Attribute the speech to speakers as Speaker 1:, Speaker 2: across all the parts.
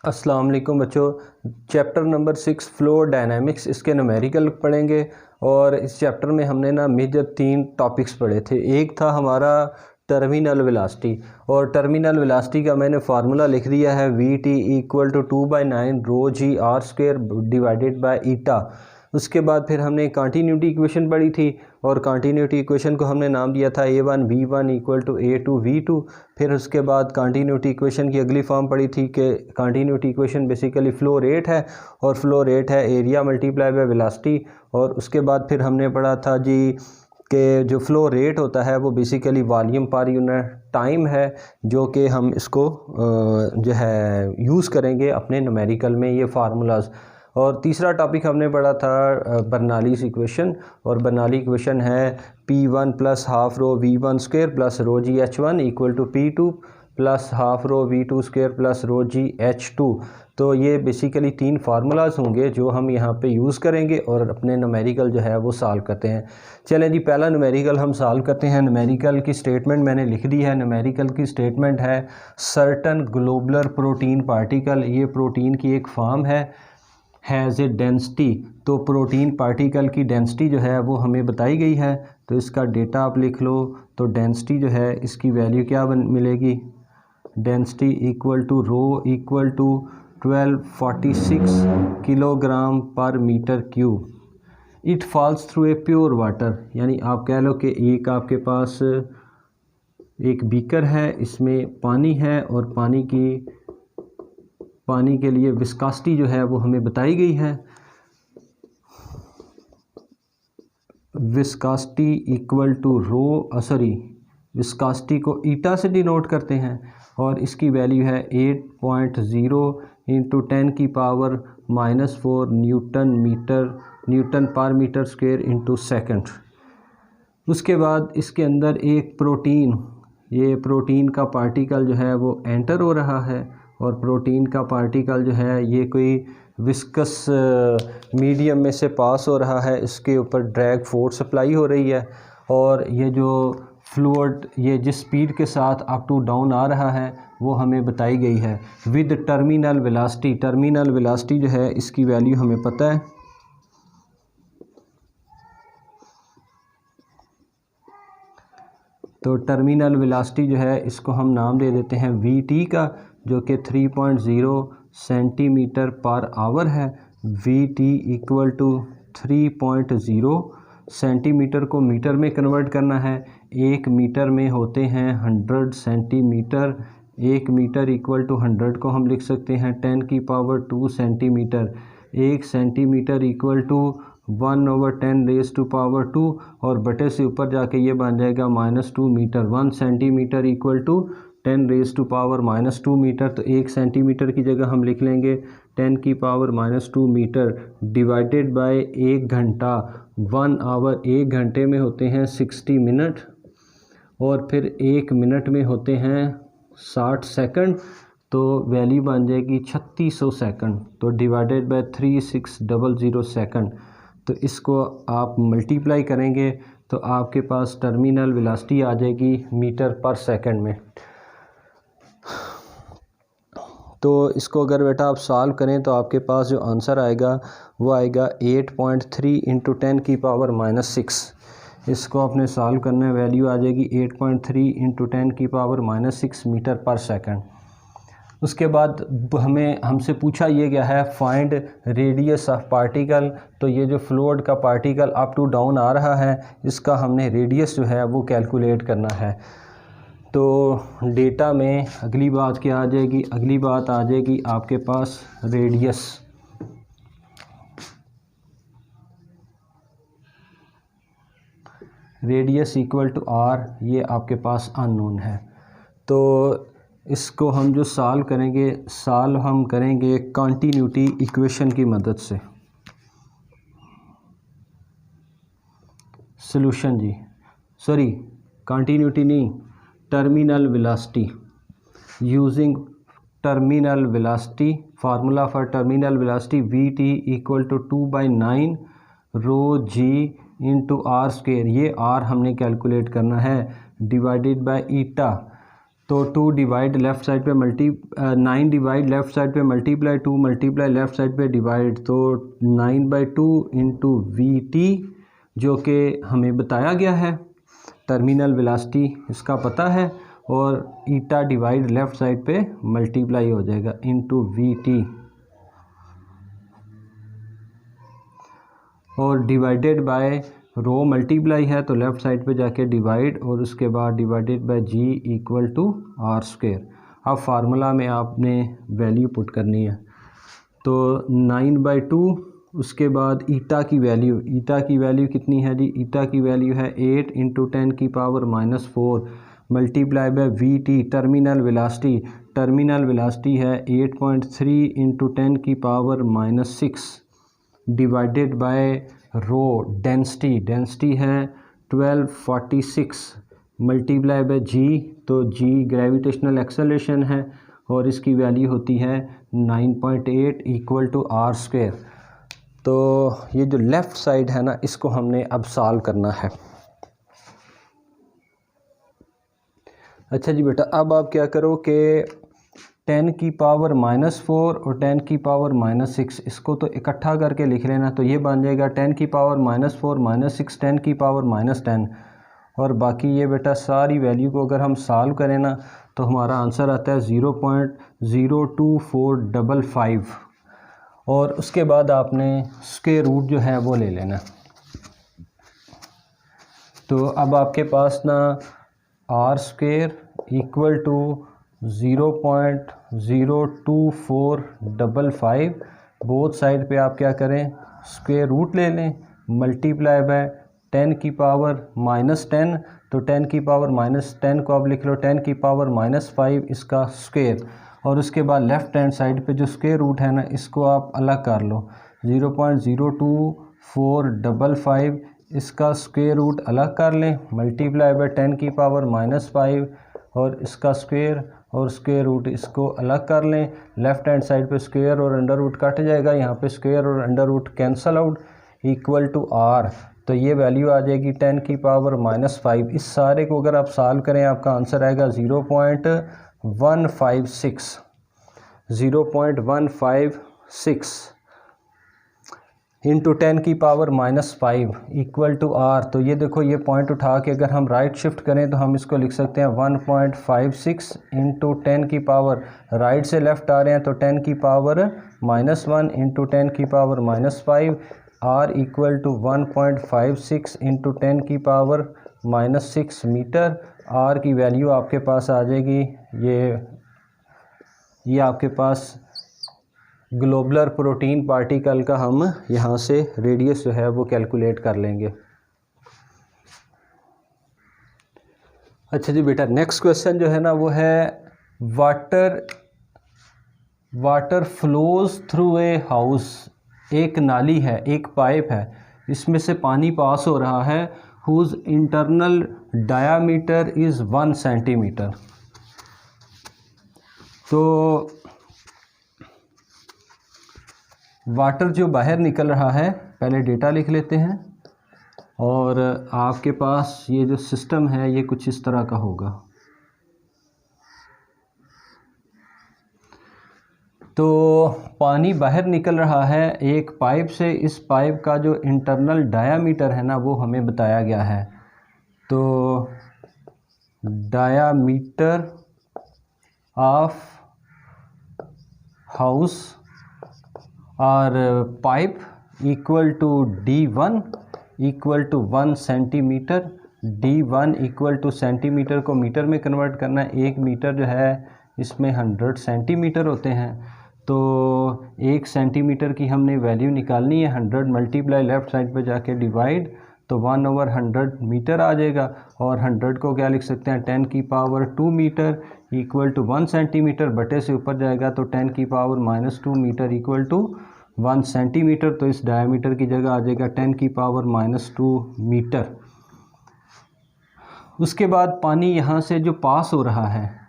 Speaker 1: अस्सलाम वालेकुम बच्चों। चैप्टर नंबर 6 फ्लो डायनामिक्स, इसके न्यूमेरिकल पढ़ेंगे। और इस चैप्टर में हमने ना मेजर 3 टॉपिक्स पढ़े थे। एक था हमारा टर्मिनल वेलोसिटी, और टर्मिनल वेलोसिटी का मैंने फार्मूला लिख दिया है VT = 2/9 rho g r square divided by eta. उसके बाद फिर हमने कंटिन्यूटी इक्वेशन पढ़ी थी, और कंटिन्यूटी इक्वेशन को हमने नाम दिया था A1 V1 = A2 V2। फिर उसके बाद कंटिन्यूटी इक्वेशन की अगली फॉर्म पढ़ी थी कि continuity equation basically flow rate है, और फ्लो रेट है एरिया मल्टीप्लाई बाय वेलोसिटी। और उसके बाद फिर हमने पढ़ा था जी कि जो फ़्लो रेट होता है वो basically volume per unit time है, जो कि हम इसको जो है यूज़ करेंगे अपने न्यूमेरिकल में ये फार्मूलाज। और तीसरा टॉपिक हमने पढ़ा था बर्नौलीज़ इक्वेशन, और बर्नौली इक्वेशन है P1 + half rho V1² plus rho जी H1 = P2 + half rho V2² plus rho जी H2। तो ये बेसिकली 3 फार्मूलाज होंगे जो हम यहाँ पे यूज़ करेंगे और अपने न्यूमेरिकल जो है वो सॉल्व करते हैं। चलें जी, पहला न्यूमेरिकल हम सॉल्व करते हैं। न्यूमेरिकल की स्टेटमेंट मैंने लिख दी है। न्यूमेरिकल की स्टेटमेंट है सर्टन ग्लोबुलर प्रोटीन पार्टिकल, ये प्रोटीन की एक फॉर्म है, हैज़ ए डेंसिटी। तो प्रोटीन पार्टिकल की डेंसिटी जो है वो हमें बताई गई है, तो इसका डेटा आप लिख लो। तो डेंसिटी जो है इसकी वैल्यू क्या मिलेगी, डेंसिटी = रो = 1246 किलोग्राम पर metre cube. It falls through a pure water, यानी आप कह लो कि एक आपके पास एक बीकर है, इसमें पानी है, और पानी के लिए विस्कोसिटी जो है वो हमें बताई गई है। विस्कोसिटी विस्कोसिटी को ईटा से डिनोट करते हैं, और इसकी वैल्यू है 8.0 × 10⁻⁻⁴ न्यूटन पर मीटर स्क्वायर × सेकंड। उसके बाद इसके अंदर एक ये प्रोटीन का पार्टिकल जो है वो एंटर हो रहा है, और प्रोटीन का पार्टिकल जो है ये कोई विस्कस मीडियम में से पास हो रहा है, इसके ऊपर ड्रैग फोर्स अप्लाई हो रही है, और ये जो फ्लूइड ये जिस स्पीड के साथ अप टू डाउन आ रहा है वो हमें बताई गई है with terminal velocity. Terminal velocity जो है इसकी वैल्यू हमें पता है, तो टर्मिनल वेलोसिटी जो है इसको हम नाम दे देते हैं VT का, जो कि 3.0 सेंटीमीटर पर आवर है। VT = 3.0 सेंटीमीटर को मीटर में कन्वर्ट करना है। 1 मीटर में होते हैं 100 सेंटीमीटर। 1 मीटर = 100 को हम लिख सकते हैं 10⁻² सेंटीमीटर। 1 सेंटीमीटर = 1/10⁻², और बटे से ऊपर जाके ये बन जाएगा -2 मीटर। 1 centimetre = 10⁻² metre. तो 1 सेंटीमीटर की जगह हम लिख लेंगे 10⁻² मीटर डिवाइडेड बाय 1 घंटा। 1 आवर, 1 घंटे में होते हैं 60 मिनट, और फिर 1 मिनट में होते हैं 60 सेकंड। तो वैल्यू बन जाएगी 3600 सेकंड। तो डिवाइडेड बाय 3600 सेकंड। तो इसको आप मल्टीप्लाई करेंगे तो आपके पास टर्मिनल वेलोसिटी आ जाएगी मीटर पर सेकंड में। तो इसको अगर बेटा आप सॉल्व करें तो आपके पास जो आंसर आएगा वो आएगा 8.3 × 10⁻⁻6। इसको आपने सॉल्व करना है, वैल्यू आ जाएगी 8.3 × 10⁻⁻6 मीटर पर सेकंड। उसके बाद हमसे पूछा ये गया है फाइंड रेडियस ऑफ पार्टिकल। तो ये जो फ्लूइड का पार्टिकल अप टू डाउन आ रहा है, इसका हमने रेडियस जो है वो कैलकुलेट करना है। तो डेटा में अगली बात क्या आ जाएगी, अगली बात आ जाएगी आपके पास रेडियस। रेडियस = r, ये आपके पास अननोन है। तो इसको हम जो सॉल्व हम करेंगे कंटिन्यूटी इक्वेशन की मदद से। सॉल्यूशन जी, सॉरी कंटिन्यूटी नहीं, terminal velocity. Using terminal velocity, formula for terminal velocity VT = 2/9 rho g × r square. ये r हमने कैलकुलेट करना है, डिवाइडेड बाय ईटा। तो 2 डिवाइड लेफ़्ट साइड पे 9 डिवाइड लेफ़्ट साइड पे मल्टीप्लाई 2 मल्टीप्लाई लेफ़्ट साइड पे डिवाइड, तो 9/2 इंटू VT जो कि हमें बताया गया है, टर्मिनल वेलोसिटी इसका पता है, और ईटा डिवाइड लेफ़्ट साइड पे मल्टीप्लाई हो जाएगा इंटू VT, और डिवाइडेड बाय रो मल्टीप्लाई है तो लेफ़्ट साइड पे जाके डिवाइड, और उसके बाद divided by G equal to R²। अब फार्मूला में आपने वैल्यू पुट करनी है, तो 9/2, उसके बाद ईटा की वैल्यू कितनी है जी, ईटा की वैल्यू है 8 into 10⁻⁻4 multiply by VT terminal velocity है 8.3 into 10⁻⁻6 divided by rho density है 1246 मल्टीप्लाई बाय G, तो G ग्रेविटेशनल एक्सेलरेशन है और इसकी वैल्यू होती है 9.8 इक्वल टू R²। तो ये जो लेफ़्ट साइड है ना, इसको हमने अब सॉल्व करना है। अच्छा जी बेटा, अब आप क्या करो कि 10⁻⁻4 और 10⁻⁻6 इसको तो इकट्ठा करके लिख लेना, तो ये बन जाएगा 10⁻⁻4 -6 10⁻10, और बाकी ये बेटा सारी वैल्यू को अगर हम सॉल्व करें ना तो हमारा आंसर आता है 0.02455, और उसके बाद आपने स्क्वायर रूट जो है वो ले लेना। तो अब आपके पास ना R² equal to 0.02455, both side पे आप क्या करें, स्क्वायर रूट ले लें, मल्टीप्लाई बाय 10⁻⁻10, तो 10⁻⁻10 को आप लिख लो 10⁻⁻5 इसका स्क्वायर, और उसके बाद लेफ़्ट हैंड साइड पे जो स्क्वायर रूट है ना, इसको आप अलग कर लो, 0.02455 इसका स्क्वायर रूट अलग कर लें, मल्टीप्लाई बाय 10⁻⁻5 और इसका स्क्वायर, और स्क्वायर रूट इसको अलग कर लें। लेफ़्ट हैंड साइड पे स्क्वायर और अंडर रूट कट जाएगा, यहाँ पे स्क्वायर और under root cancel out equal to R, तो ये वैल्यू आ जाएगी 10⁻⁻5। इस सारे को अगर आप सॉल्व करें आपका आंसर आएगा 0.156 इंटू 10⁻⁻5 इक्वल टू R। तो ये देखो, ये पॉइंट उठा के अगर हम राइट शिफ्ट करें तो हम इसको लिख सकते हैं 1.56 इंटू 10⁻, राइट से लेफ़्ट आ रहे हैं तो 10⁻⁻1 into 10⁻⁻5, R equal to 1.56 into 10⁻⁻6 metre. R की वैल्यू आपके पास आ जाएगी, ये आपके पास ग्लोबुलर प्रोटीन पार्टिकल का हम यहाँ से रेडियस जो है वो कैलकुलेट कर लेंगे। अच्छा जी बेटा, नेक्स्ट क्वेश्चन जो है ना वो है water flows through a house. एक नाली है, एक पाइप है, इसमें से पानी पास हो रहा है, whose internal diameter is 1 centimetre. तो वाटर जो बाहर निकल रहा है, पहले डेटा लिख लेते हैं, और आपके पास ये जो सिस्टम है ये कुछ इस तरह का होगा। तो पानी बाहर निकल रहा है एक पाइप से, इस पाइप का जो इंटरनल डायामीटर है ना वो हमें बताया गया है। तो डायामीटर ऑफ हाउस और pipe equal to D1 equal to 1 सेंटीमीटर। D1 इक्वल टू सेंटीमीटर को मीटर में कन्वर्ट करना है। 1 मीटर जो है इसमें 100 सेंटीमीटर होते हैं, तो 1 सेंटीमीटर की हमने वैल्यू निकालनी है। 100 मल्टीप्लाई लेफ़्ट साइड पे जाके डिवाइड, तो 1/100 मीटर आ जाएगा, और 100 को क्या लिख सकते हैं 10⁻2 मीटर इक्वल टू 1 सेंटीमीटर, बटे से ऊपर जाएगा तो 10⁻⁻2 मीटर इक्वल टू 1 सेंटीमीटर। तो इस डायमीटर की जगह आ जाएगा 10⁻⁻2 मीटर। उसके बाद पानी यहाँ से जो पास हो रहा है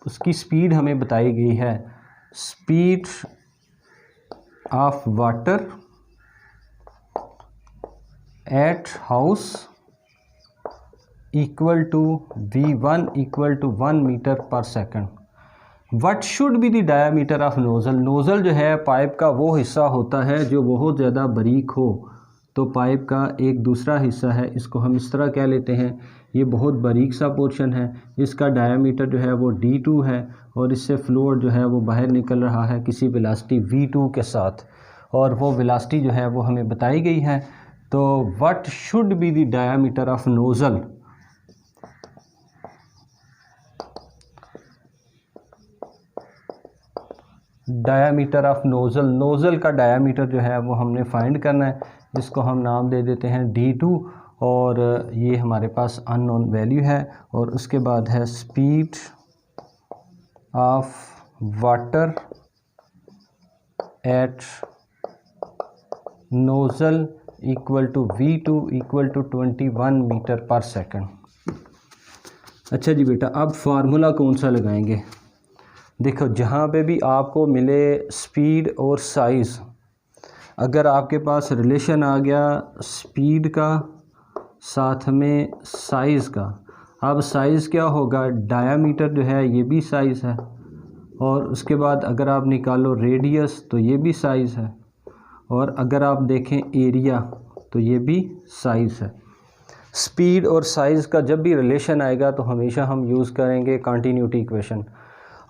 Speaker 1: उसकी स्पीड हमें बताई गई है, speed of water at house equal to V1 equal to 1 metre पर second. What should be the diameter of nozzle. Nozzle जो है पाइप का वो हिस्सा होता है जो बहुत ज़्यादा बारीक हो, तो पाइप का एक दूसरा हिस्सा है, इसको हम इस तरह कह लेते हैं, ये बहुत बारीक सा पोर्शन है, इसका डायामीटर जो है वो D2 है और इससे फ्लूइड जो है वो बाहर निकल रहा है किसी वेलोसिटी V2 के साथ, और वो वेलोसिटी जो है वो हमें बताई गई है। तो what should be the diameter of nozzle. Diameter of nozzle, nozzle का डायामीटर जो है वो हमने फाइंड करना है, जिसको हम नाम दे देते हैं D2, और ये हमारे पास अननोन वैल्यू है। और उसके बाद है speed of water at nozzle equal to V2 equal to 21 metre पर सेकंड। अच्छा जी बेटा, अब फार्मूला कौन सा लगाएंगे। देखो, जहाँ पे भी आपको मिले स्पीड और साइज़, अगर आपके पास रिलेशन आ गया स्पीड का साथ में साइज़ का, अब साइज़ क्या होगा, डायामीटर जो है ये भी साइज़ है, और उसके बाद अगर आप निकालो रेडियस तो ये भी साइज़ है, और अगर आप देखें एरिया तो ये भी साइज़ है। स्पीड और साइज़ का जब भी रिलेशन आएगा तो हमेशा हम यूज़ करेंगे कंटिन्यूटी इक्वेशन।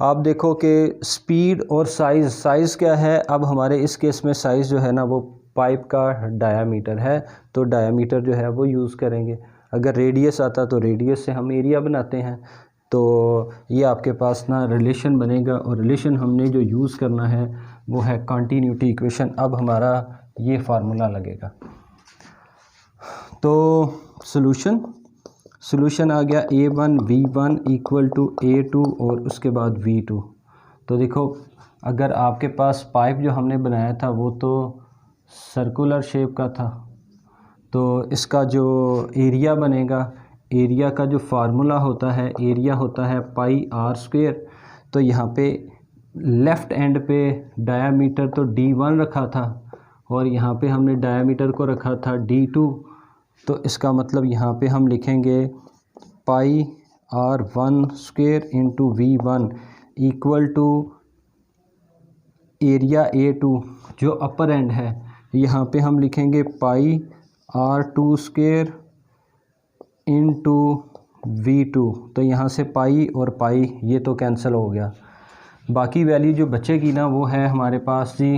Speaker 1: आप देखो कि स्पीड और साइज़ क्या है, अब हमारे इस केस में साइज़ जो है ना वो पाइप का डायामीटर है, तो डायामीटर जो है वो यूज़ करेंगे। अगर रेडियस आता तो रेडियस से हम एरिया बनाते हैं, तो ये आपके पास ना रिलेशन बनेगा, और रिलेशन हमने जो यूज़ करना है वो है कंटिन्यूटी इक्वेशन। अब हमारा ये फार्मूला लगेगा। तो सॉल्यूशन आ गया A1 V1 equal to A2 और उसके बाद V2। तो देखो, अगर आपके पास पाइप जो हमने बनाया था वो तो सर्कुलर शेप का था, तो इसका जो एरिया बनेगा, एरिया का जो फार्मूला होता है, एरिया होता है पाई R स्क्वायर। तो यहाँ पे लेफ़्ट एंड पे डायामीटर तो D1 रखा था, और यहाँ पे हमने डायामीटर को रखा था D2, तो इसका मतलब यहाँ पे हम लिखेंगे pi R1 square into V1 equal to area A2 जो अपर एंड है, यहाँ पे हम लिखेंगे पाई R2 स्क्वायर इंटू V2। तो यहाँ से पाई और पाई ये तो कैंसिल हो गया, बाकी वैल्यू जो बचेगी ना वो है हमारे पास जी,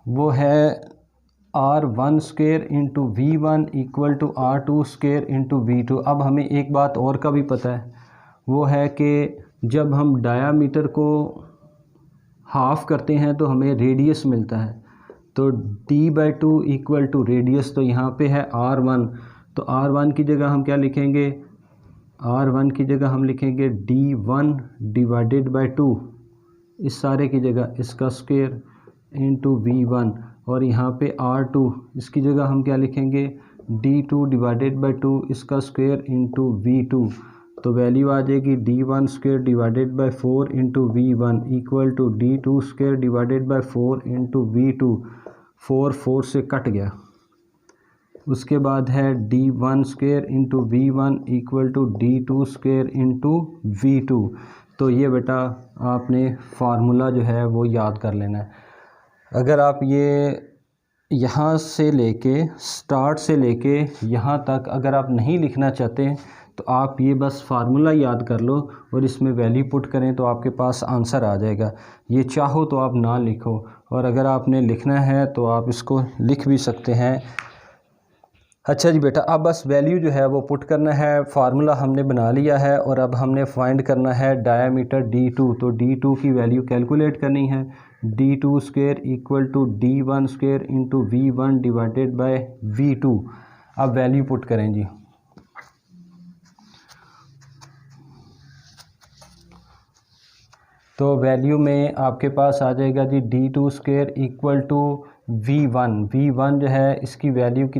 Speaker 1: वो है R1 square into V1 equal to R2 square into V2। अब हमें एक बात और का भी पता है, वो है कि जब हम डायामीटर को हाफ़ करते हैं तो हमें रेडियस मिलता है, तो D/2 इक्वल टू रेडियस, तो यहाँ पे है R1, तो R1 की जगह हम क्या लिखेंगे, R1 की जगह हम लिखेंगे D1 डिवाइडेड बाई 2, इस सारे की जगह इसका स्क्वायर इंटू V1, और यहाँ पे R2 इसकी जगह हम क्या लिखेंगे D2 डिवाइडेड बाई 2 इसका स्क्वायर इंटू V2। तो वैल्यू आ जाएगी D1 square divided by 4 into V1 equal to D2 square divided by 4 into V2। 4 से कट गया। उसके बाद है D1 square into V1 equal to D2 square into V2। तो ये बेटा आपने फार्मूला जो है वो याद कर लेना है। अगर आप ये यहाँ से लेके स्टार्ट से लेके यहाँ तक अगर आप नहीं लिखना चाहते तो आप ये बस फार्मूला याद कर लो और इसमें वैल्यू पुट करें तो आपके पास आंसर आ जाएगा। ये चाहो तो आप ना लिखो, और अगर आपने लिखना है तो आप इसको लिख भी सकते हैं। अच्छा जी बेटा, अब बस वैल्यू जो है वो पुट करना है, फार्मूला हमने बना लिया है, और अब हमने फाइंड करना है डायामीटर D2। तो D2 की वैल्यू कैलकुलेट करनी है, D2 square equal to D1 square into V1 divided by V2। अब वैल्यू पुट करें जी। तो वैल्यू में आपके पास आ जाएगा जी D2 square equal to V1 जो है इसकी वैल्यू की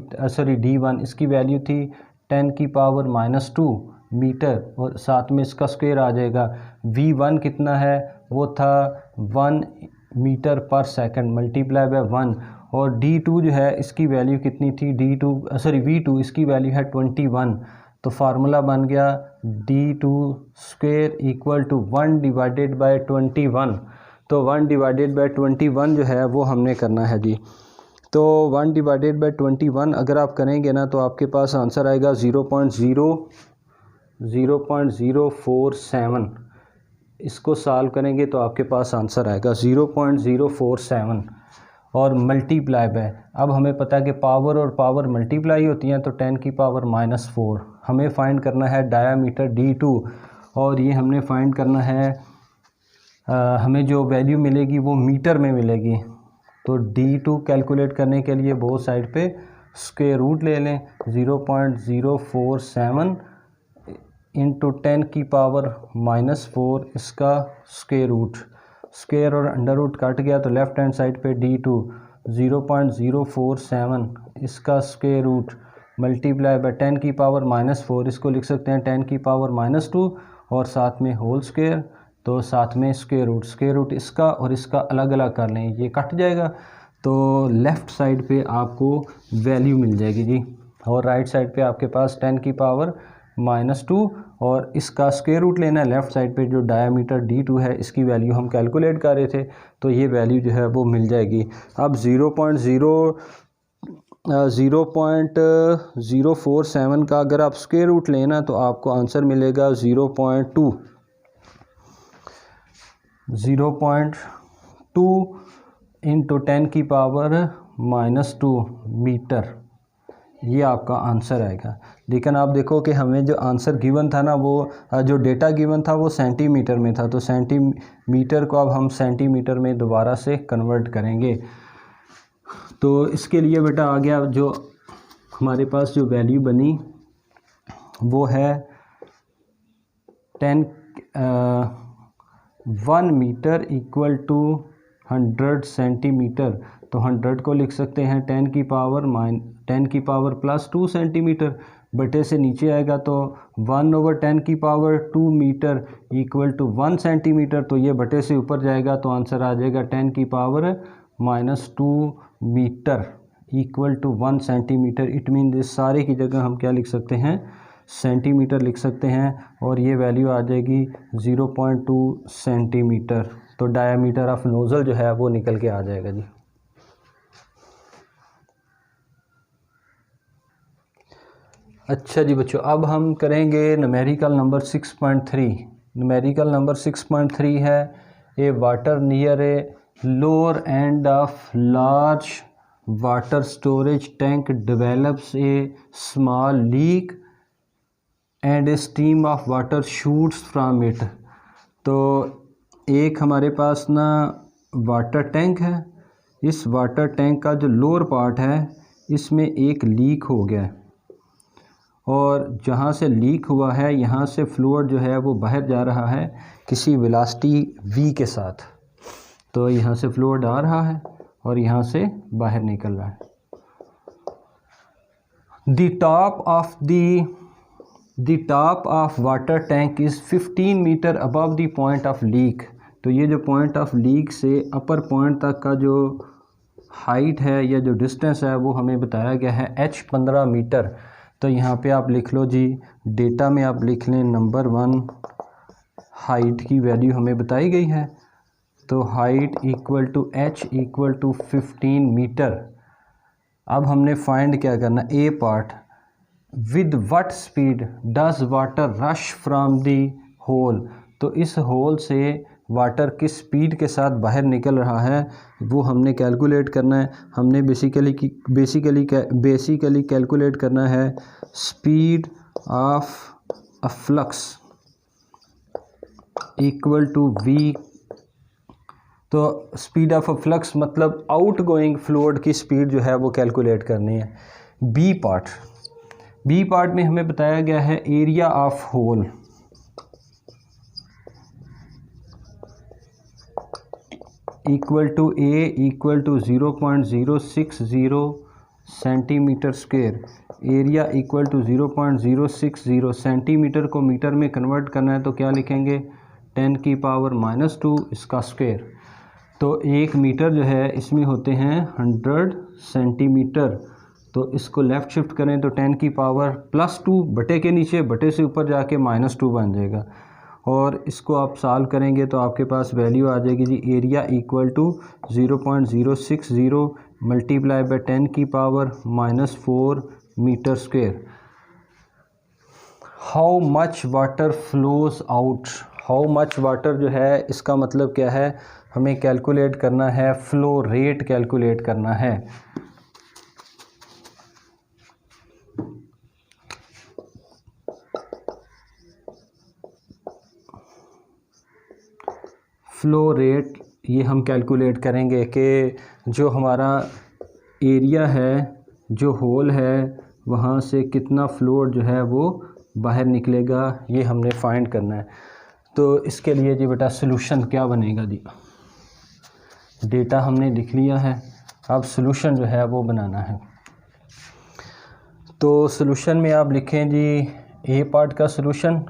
Speaker 1: D1 इसकी वैल्यू थी 10⁻⁻2 मीटर, और साथ में इसका स्क्वायर आ जाएगा। V1 कितना है, वो था 1 मीटर पर सेकंड मल्टीप्लाई बाय 1, और D2 जो है इसकी वैल्यू कितनी थी, V2 इसकी वैल्यू है 21। तो फार्मूला बन गया D2 square equal to 1 divided by 21। तो 1 डिवाइडेड बाय 21 जो है वो हमने करना है जी। तो 1 डिवाइडेड बाय 21 अगर आप करेंगे ना तो आपके पास आंसर आएगा 0.047। इसको सॉल्व करेंगे तो आपके पास आंसर आएगा 0.047 और मल्टीप्लाई बाय। अब हमें पता है कि पावर और पावर मल्टीप्लाई होती हैं, तो 10 की पावर -4 हमें फाइंड करना है डायामीटर D2, और ये हमने फाइंड करना है हमें जो वैल्यू मिलेगी वो मीटर में मिलेगी। तो D2 कैलकुलेट करने के लिए बोथ साइड पे स्क्वायर रूट ले लें। 0.047 इंटू 10 की पावर -4 इसका स्क्वायर रूट, स्क्वायर और अंडर रूट कट गया तो लेफ़्ट हैंड साइड पे D2 0.047 इसका स्क्वायर रूट मल्टीप्लाई बाय 10 की पावर -4, इसको लिख सकते हैं 10 की पावर -2 और साथ में होल स्क्वायर, तो साथ में स्क्वायर रूट इसका और इसका अलग अलग कर लें, ये कट जाएगा तो लेफ़्ट साइड पे आपको वैल्यू मिल जाएगी जी। और राइट साइड पे आपके पास 10 की पावर -2 और इसका स्क्वायर रूट लेना है। लेफ़्ट साइड पे जो डायामीटर D2 है इसकी वैल्यू हम कैलकुलेट कर रहे थे, तो ये वैल्यू जो है वो मिल जाएगी। अब 0.047 का अगर आप स्क्वायर रूट लेना तो आपको आंसर मिलेगा 0.2 इंटू 10 की पावर -2 मीटर, ये आपका आंसर आएगा। लेकिन आप देखो कि हमें जो आंसर गिवन था ना, वो जो डेटा गिवन था वो सेंटीमीटर में था, तो सेंटीमीटर को अब हम सेंटीमीटर में दोबारा से कन्वर्ट करेंगे। तो इसके लिए बेटा आ गया, जो हमारे पास जो वैल्यू बनी वो है 1 मीटर इक्वल टू 100 सेंटीमीटर। तो 100 को लिख सकते हैं 10 की पावर +2 सेंटीमीटर, बटे से नीचे आएगा तो 1/10 की power 2 metre equal to 1 centimetre, तो ये बटे से ऊपर जाएगा तो आंसर आ जाएगा 10 की power -2 metre equal to 1 centimetre. It mean इस सारे की जगह हम क्या लिख सकते हैं, सेंटीमीटर लिख सकते हैं, और ये वैल्यू आ जाएगी 0.2 सेंटीमीटर। तो डायामीटर ऑफ नोज़ल जो है वो निकल के आ जाएगा जी। अच्छा जी बच्चों, अब हम करेंगे न्यूमेरिकल नंबर 6.3। न्यूमेरिकल नंबर 6.3 है a water near a lower end of large water storage tank develops a small leak and a steam of water shoots from it. तो एक हमारे पास ना वाटर टैंक है, इस वाटर टैंक का जो lower part है इसमें एक लीक हो गया, और जहाँ से लीक हुआ है यहाँ से फ्लूइड जो है वो बाहर जा रहा है किसी वेलोसिटी v के साथ। तो यहाँ से फ्लूइड आ रहा है और यहाँ से बाहर निकल रहा है। The top of water tank is 15 metre above the point of leak। तो ये जो पॉइंट ऑफ लीक से अपर पॉइंट तक का जो हाइट है या जो डिस्टेंस है वो हमें बताया गया है h 15 मीटर। तो यहाँ पे आप लिख लो जी, डेटा में आप लिख लें नंबर 1, हाइट की वैल्यू हमें बताई गई है, तो height equal to h equal to 15 metre. अब हमने फाइंड क्या करना, A part, with what speed does water rush from the hole. तो इस होल से वाटर किस स्पीड के साथ बाहर निकल रहा है वो हमने कैलकुलेट करना है। हमने बेसिकली कैलकुलेट करना है speed of a flux equal to v। तो स्पीड ऑफ अ फ्लक्स मतलब आउट गोइंग फ्लूइड की स्पीड जो है वो कैलकुलेट करनी है। बी पार्ट में हमें बताया गया है area of hole equal to a equal to 0.060 centimetre square. Area equal to 0.060 centimetre को मीटर में कन्वर्ट करना है तो क्या लिखेंगे, 10 की पावर -2 इसका स्क्वायर। तो 1 मीटर जो है इसमें होते हैं 100 सेंटीमीटर। तो इसको लेफ़्ट शिफ्ट करें तो 10 की पावर +2 बटे के नीचे, बटे से ऊपर जाके -2 बन जाएगा। और इसको आप सॉल्व करेंगे तो आपके पास वैल्यू आ जाएगी जी, area equal to 0.060 multiply by 10 की power -4 metre square. How much water flows out, how much water जो है इसका मतलब क्या है, हमें कैलकुलेट करना है, फ्लो रेट कैलकुलेट करना है। फ़्लो रेट ये हम कैलकुलेट करेंगे कि जो हमारा एरिया है, जो होल है, वहाँ से कितना फ्लूइड जो है वो बाहर निकलेगा, ये हमने फाइंड करना है। तो इसके लिए जी बेटा सॉल्यूशन क्या बनेगा जी, डेटा हमने लिख लिया है, अब सॉल्यूशन जो है वो बनाना है। तो सॉल्यूशन में आप लिखें जी ए पार्ट का सॉल्यूशन,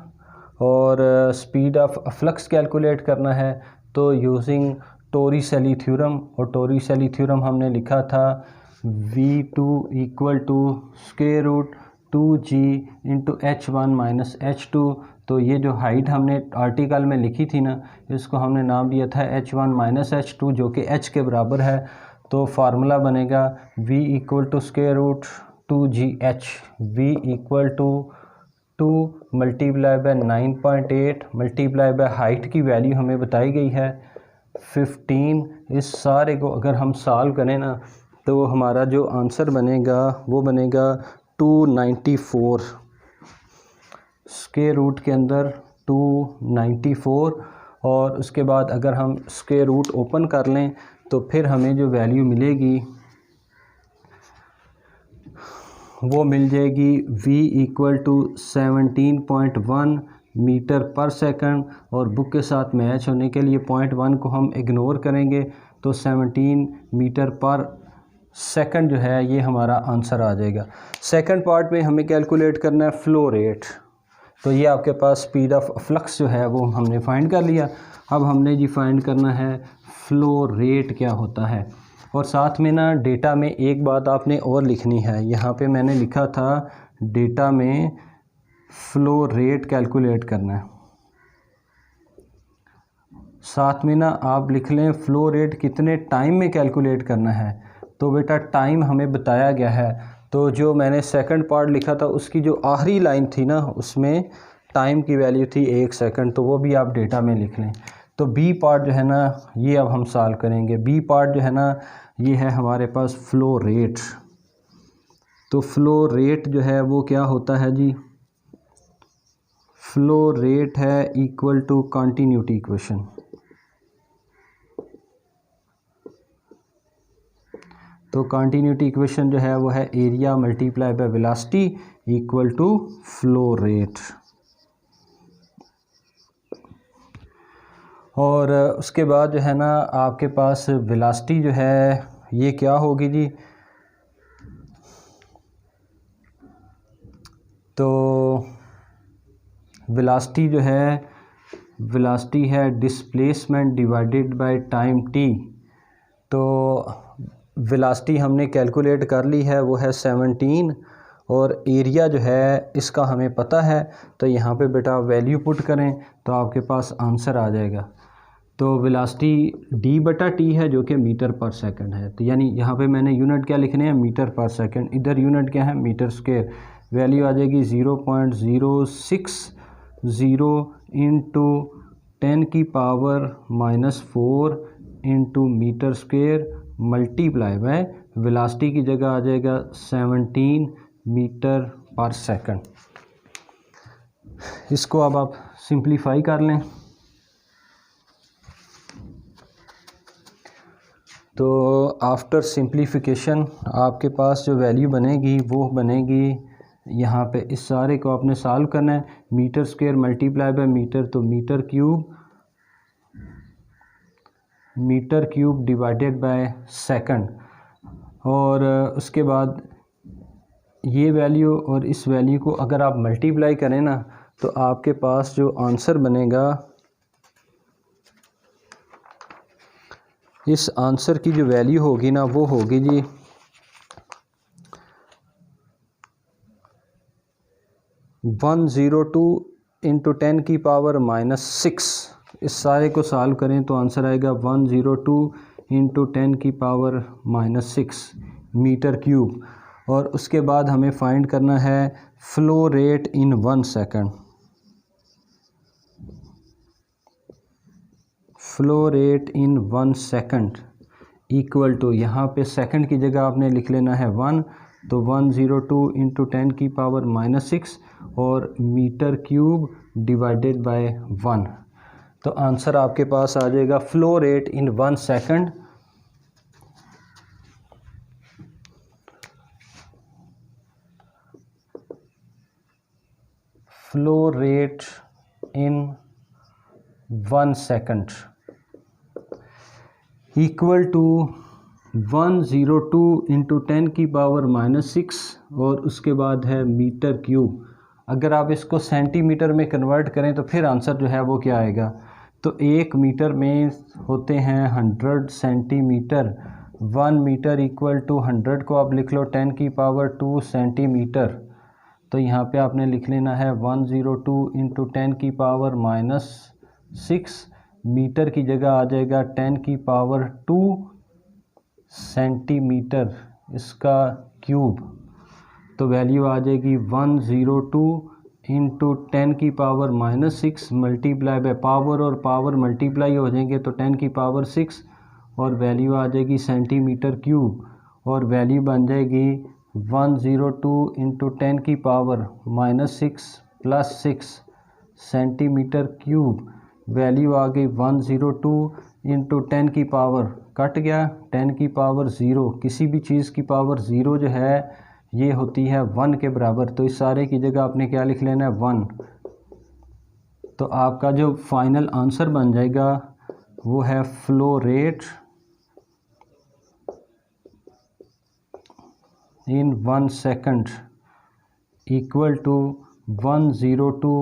Speaker 1: और स्पीड ऑफ फ्लक्स कैलकुलेट करना है। तो यूजिंग टोरिसेली थ्योरम, और टोरिसेली थ्योरम हमने लिखा था V2 equal to square root 2G into H1 minus H2। तो ये जो हाइट हमने आर्टिकल में लिखी थी ना, इसको हमने नाम दिया था H1 माइनस H2 जो कि H के बराबर है। तो फार्मूला बनेगा V equal to square root 2GH, V equal to 2 multiply by 9.8 multiply by height की वैल्यू हमें बताई गई है 15। इस सारे को अगर हम सॉल्व करें ना तो हमारा जो आंसर बनेगा वो बनेगा 294, स्क्वायर रूट के अंदर 294। और उसके बाद अगर हम स्क्वायर रूट ओपन कर लें तो फिर हमें जो वैल्यू मिलेगी वो मिल जाएगी V इक्वल टू 17.1 मीटर पर सेकंड। और बुक के साथ मैच होने के लिए 0.1 को हम इग्नोर करेंगे, तो 17 मीटर पर सेकंड जो है ये हमारा आंसर आ जाएगा। सेकंड पार्ट में हमें कैलकुलेट करना है फ़्लो रेट। तो ये आपके पास स्पीड ऑफ फ्लक्स जो है वो हमने फाइंड कर लिया। अब हमने जी फाइंड करना है फ़्लो रेट क्या होता है। और साथ में ना डेटा में एक बात आपने और लिखनी है, यहाँ पे मैंने लिखा था डेटा में फ़्लो रेट कैलकुलेट करना है। साथ में ना आप लिख लें फ़्लो रेट कितने टाइम में कैलकुलेट करना है। तो बेटा टाइम हमें बताया गया है, तो जो मैंने सेकंड पार्ट लिखा था उसकी जो आखिरी लाइन थी ना उसमें टाइम की वैल्यू थी 1 सेकंड, तो वो भी आप डेटा में लिख लें। तो बी पार्ट जो है ना ये अब हम सॉल्व करेंगे। बी पार्ट जो है ना ये है हमारे पास फ़्लो रेट। तो फ़्लो रेट जो है वो क्या होता है जी, फ़्लो रेट है इक्वल टू कंटिन्यूटी इक्वेशन। तो कंटिन्यूटी इक्वेशन जो है वो है area multiply by velocity equal to flow rate. और उसके बाद जो है ना आपके पास वेलोसिटी जो है ये क्या होगी जी, तो वेलोसिटी जो है वेलोसिटी है displacement divided by time t। तो वेलोसिटी हमने कैलकुलेट कर ली है वो है 17, और एरिया जो है इसका हमें पता है। तो यहाँ पे बेटा वैल्यू पुट करें तो आपके पास आंसर आ जाएगा। तो वेलोसिटी d/t है जो कि मीटर पर सेकंड है। तो यानी यहाँ पे मैंने यूनिट क्या लिखने हैं, मीटर पर सेकंड, इधर यूनिट क्या है, मीटर स्क्वायर। वैल्यू आ जाएगी 0.060 इंटू 10 की power -4 into metre square multiply by velocity की जगह आ जाएगा 17 मीटर पर सेकंड। इसको अब आप सिंप्लीफाई कर लें तो आफ्टर सिंप्लीफिकेशन आपके पास जो वैल्यू बनेगी वो बनेगी, यहाँ पे इस सारे को आपने सॉल्व करना है। Metre square multiply by metre, तो metre cube divided by second. और उसके बाद ये वैल्यू और इस वैल्यू को अगर आप मल्टीप्लाई करें ना तो आपके पास जो आंसर बनेगा इस आंसर की जो वैल्यू होगी ना वो होगी जी 102 इंटू 10 की पावर -6। इस सारे को सॉल्व करें तो आंसर आएगा 102 इंटू 10 की पावर -6 मीटर क्यूब। और उसके बाद हमें फाइंड करना है flow rate in 1 second. Flow rate in 1 second equal to, यहाँ पे सेकंड की जगह आपने लिख लेना है 1, तो 102 इंटू 10 की पावर -6 और मीटर क्यूब डिवाइडेड बाय 1। तो आंसर आपके पास आ जाएगा flow rate in 1 second flow rate in 1 second equal to 102 into 10 की पावर -6 और उसके बाद है मीटर क्यूब। अगर आप इसको सेंटीमीटर में कन्वर्ट करें तो फिर आंसर जो है वो क्या आएगा, तो 1 मीटर में होते हैं 100 सेंटीमीटर। 1 मीटर इक्वल टू 100 को आप लिख लो 10 की पावर 2 सेंटीमीटर। तो यहाँ पे आपने लिख लेना है 102 इंटू 10 की पावर -6, मीटर की जगह आ जाएगा 10 की पावर 2 सेंटीमीटर इसका क्यूब। तो वैल्यू आ जाएगी 102 इंटू 10 की पावर -6 मल्टीप्लाई बाय पावर, और पावर मल्टीप्लाई हो जाएंगे तो 10 की पावर 6 और वैल्यू आ जाएगी सेंटीमीटर क्यूब। और वैल्यू बन जाएगी 102 इंटू 10 की power -6 plus 6 centimetre cube. Value आ गई 102 इंटू 10 की पावर, कट गया 10 की पावर 0। किसी भी चीज़ की पावर 0 जो है ये होती है 1 के बराबर, तो इस सारे की जगह आपने क्या लिख लेना है 1। तो आपका जो फाइनल आंसर बन जाएगा वो है flow rate in 1 second equal to 102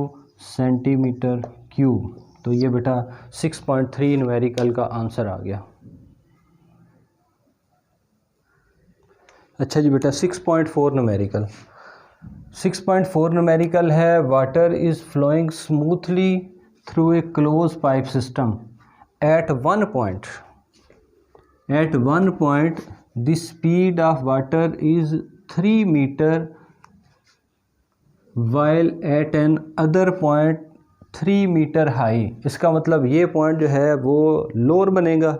Speaker 1: centimetre cube. तो ये बेटा 6.3 न्यूमेरिकल का आंसर आ गया। अच्छा जी बेटा 6.4 न्यूमेरिकल। 6.4 न्यूमेरिकल है water is flowing smoothly through a close pipe system at one point the speed of water is 3 metre while at another point 3 metre high. इसका मतलब ये पॉइंट जो है वो लोअर बनेगा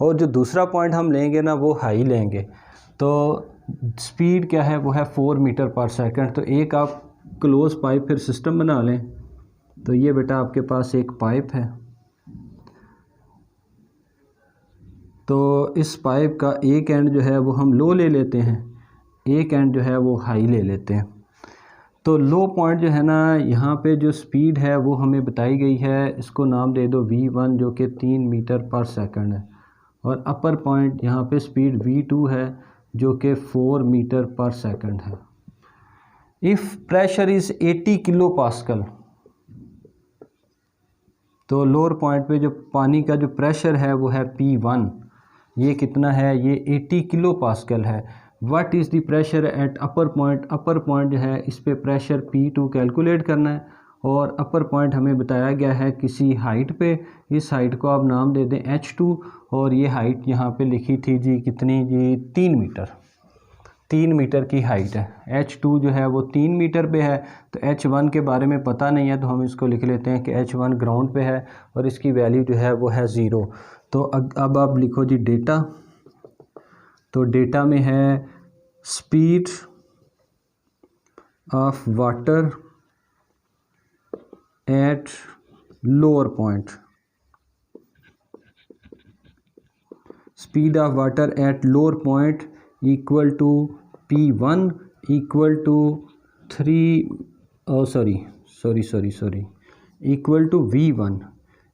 Speaker 1: और जो दूसरा पॉइंट हम लेंगे ना वो हाई लेंगे। तो स्पीड क्या है वो है 4 मीटर पर सेकंड। तो एक आप क्लोज पाइप फिर सिस्टम बना लें। तो ये बेटा आपके पास एक पाइप है, तो इस पाइप का एक एंड जो है वो हम लो ले लेते हैं, एक एंड जो है वो हाई ले लेते हैं। तो लो पॉइंट जो है ना, यहाँ पे जो स्पीड है वो हमें बताई गई है, इसको नाम दे दो v1 जो कि 3 मीटर पर सेकंड है, और अपर पॉइंट यहाँ पे स्पीड v2 है जो कि 4 मीटर पर सेकंड है। If pressure is 80 kilo pascal, तो लोअर पॉइंट पे जो पानी का जो प्रेशर है वो है P1, ये कितना है, ये 80 किलो पास्कल है। What is the pressure at upper point, upper point जो है इस पे प्रेशर P2 कैलकुलेट करना है, और अपर पॉइंट हमें बताया गया है किसी हाइट पे, इस हाइट को आप नाम दे दें H2, और ये हाइट यहाँ पे लिखी थी जी कितनी जी 3 मीटर, 3 मीटर की हाइट है। H2 जो है वो 3 मीटर पे है, तो H1 के बारे में पता नहीं है तो हम इसको लिख लेते हैं कि H1 ग्राउंड पे है और इसकी वैल्यू जो है वो है 0। तो अब आप लिखो जी डेटा। तो डेटा में है speed of water at lower point, speed of water at lower point equal to P1 equal to 3 equal to V1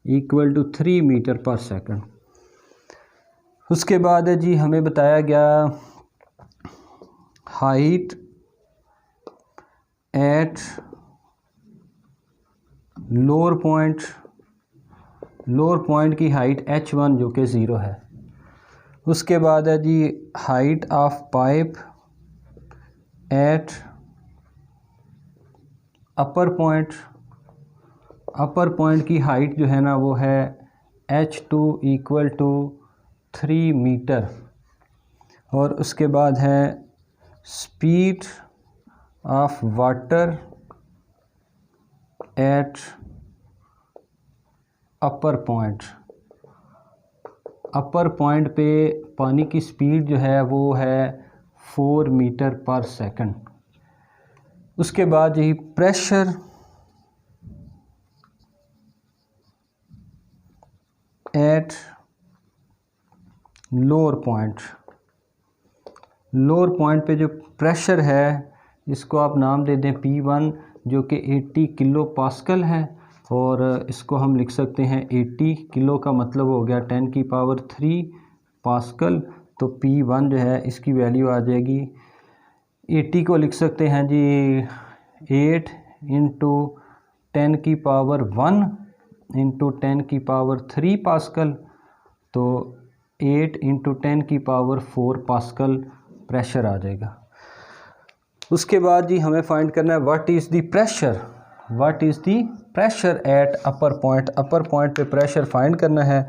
Speaker 1: equal to 3 metre पर सेकंड। उसके बाद है जी हमें बताया गया हाइट एट लोअर पॉइंट की हाइट H1 जो कि 0 है। उसके बाद है जी height of pipe at upper point. Upper point की हाइट जो है ना वो है H2 इक्वल टू 3 मीटर। और उसके बाद है speed of water eight upper point. Upper point पे पानी की स्पीड जो है वो है 4 मीटर पर सेकंड। उसके बाद यही pressure at lower point. Lower point पे जो प्रेशर है इसको आप नाम दे दें P1 जो कि 80 किलो पास्कल है। और इसको हम लिख सकते हैं 80 किलो का मतलब हो गया 10 की पावर 3 पास्कल। तो P1 जो है इसकी वैल्यू आ जाएगी 80 को लिख सकते हैं जी 8 इंटू 10 की पावर 1 इंटू 10 की पावर 3 पास्कल। तो 8 इंटू 10 की पावर 4 पास्कल प्रेशर आ जाएगा। उसके बाद जी हमें फाइंड करना है what is the pressure. What is the pressure at upper point. Upper point पे प्रेशर फाइंड करना है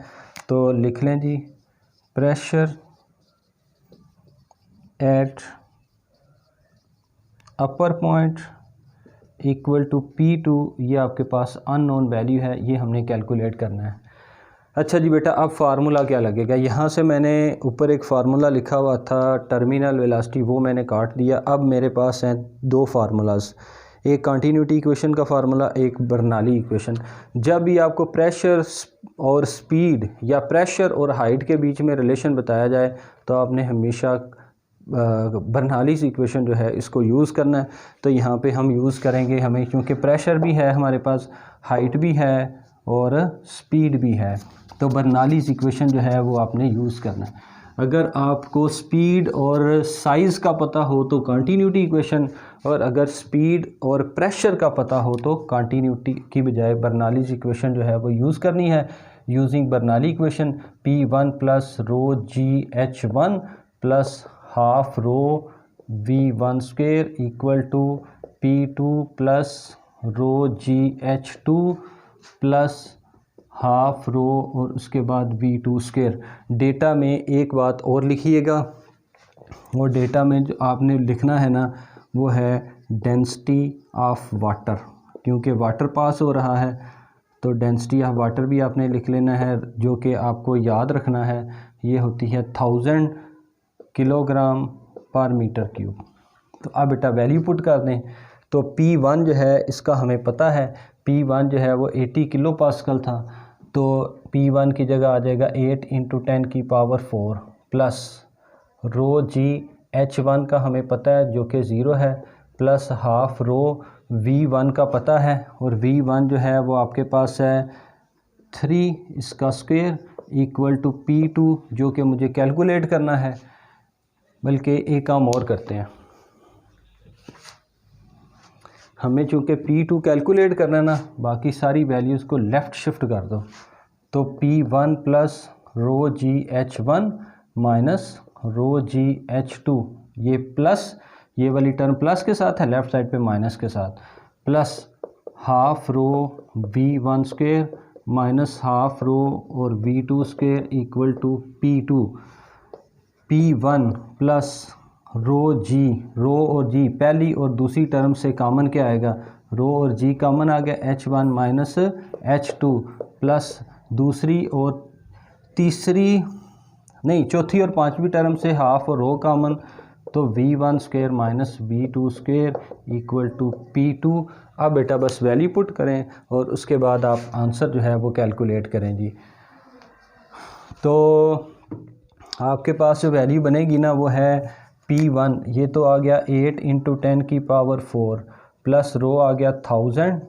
Speaker 1: तो लिख लें जी pressure at upper point equal to P2। ये आपके पास अननोन वैल्यू है, ये हमने कैलकुलेट करना है। अच्छा जी बेटा अब फार्मूला क्या लगेगा। यहाँ से मैंने ऊपर एक फार्मूला लिखा हुआ था टर्मिनल वेलोसिटी, वो मैंने काट दिया। अब मेरे पास हैं दो फार्मूलाज, एक कंटिन्यूटी इक्वेशन का फार्मूला, एक बर्नौली इक्वेशन। जब भी आपको प्रेशर और स्पीड या प्रेशर और हाइट के बीच में रिलेशन बताया जाए तो आपने हमेशा बर्नौली इक्वेशन जो है इसको यूज़ करना है। तो यहाँ पे हम यूज़ करेंगे, हमें क्योंकि प्रेशर भी है हमारे पास, हाइट भी है और स्पीड भी है, तो बर्नौली इक्वेशन जो है वो आपने यूज़ करना है। अगर आपको स्पीड और साइज़ का पता हो तो कंटिन्यूटी इक्वेशन, और अगर स्पीड और प्रेशर का पता हो तो कंटिन्यूटी की बजाय बर्नौली इक्वेशन जो है वो यूज़ करनी है। Using Bernoulli equation P1 plus rho GH1 plus half rho V1 square equal to P2 plus rho GH2 plus half rho और उसके बाद V2 स्क्वायर। डेटा में एक बात और लिखिएगा, और डेटा में जो आपने लिखना है ना वो है डेंसिटी ऑफ वाटर, क्योंकि वाटर पास हो रहा है तो डेंसिटी ऑफ वाटर भी आपने लिख लेना है, जो कि आपको याद रखना है। ये होती है 1000 किलोग्राम पर मीटर क्यूब। तो अब बेटा वैल्यू पुट कर दें तो P1 जो है इसका हमें पता है, P1 जो है वो 80 किलो पास्कल था, तो P1 की जगह आ जाएगा 8 इंटू 10 की पावर 4 प्लस रो GH1 का हमें पता है जो कि 0 है, प्लस हाफ रो V1 का पता है, और V1 जो है वो आपके पास है 3 इसका स्क्वायर इक्वल टू P2 जो कि मुझे कैलकुलेट करना है। बल्कि एक काम और करते हैं, हमें चूँकि P2 कैलकुलेट करना है ना, बाकी सारी वैल्यूज़ को लेफ़्ट शिफ्ट कर दो। तो P1 plus rho GH1 minus rho GH2, ये प्लस, ये वाली टर्म प्लस के साथ है, लेफ़्ट साइड पे माइनस के साथ, plus half rho V1 square minus half rho और V2 square equal to P2। P1 plus rho G, rho और जी पहली और दूसरी टर्म से कॉमन क्या आएगा, रो और जी कॉमन आ गया, H1 माइनस H2 प्लस दूसरी और तीसरी नहीं चौथी और पांचवी टर्म से हाफ और रो कॉमन, तो V1 square minus V2 square equal to P2। अब बेटा बस वैल्यू पुट करें और उसके बाद आप आंसर जो है वो कैलकुलेट करें जी। तो आपके पास जो वैल्यू बनेगी ना वो है P1, ये तो आ गया 8 इंटू 10 की पावर 4 प्लस रो आ गया 1000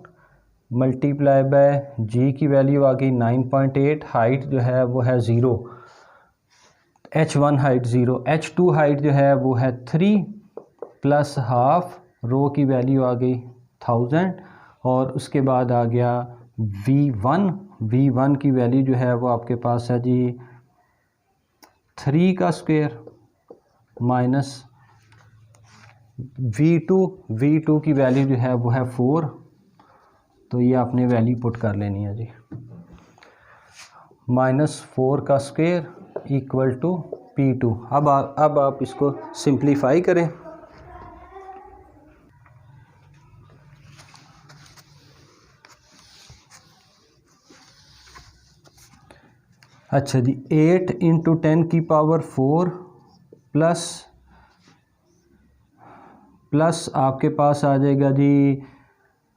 Speaker 1: मल्टीप्लाई बाय जी की वैल्यू आ गई 9.8, हाइट जो है वो है 0, H1 हाइट 0, H2 हाइट जो है वो है 3 प्लस हाफ रो की वैल्यू आ गई 1000, और उसके बाद आ गया V1 की वैल्यू जो है वो आपके पास है जी 3 का स्क्वायर माइनस V2 की वैल्यू जो है वो है 4, तो ये आपने वैल्यू पुट कर लेनी है जी। -4 का स्क्वायर इक्वल टू P2। अब आप इसको सिंप्लीफाई करें। अच्छा जी, 8 × 10 की पावर 4 प्लस आपके पास आ जाएगा जी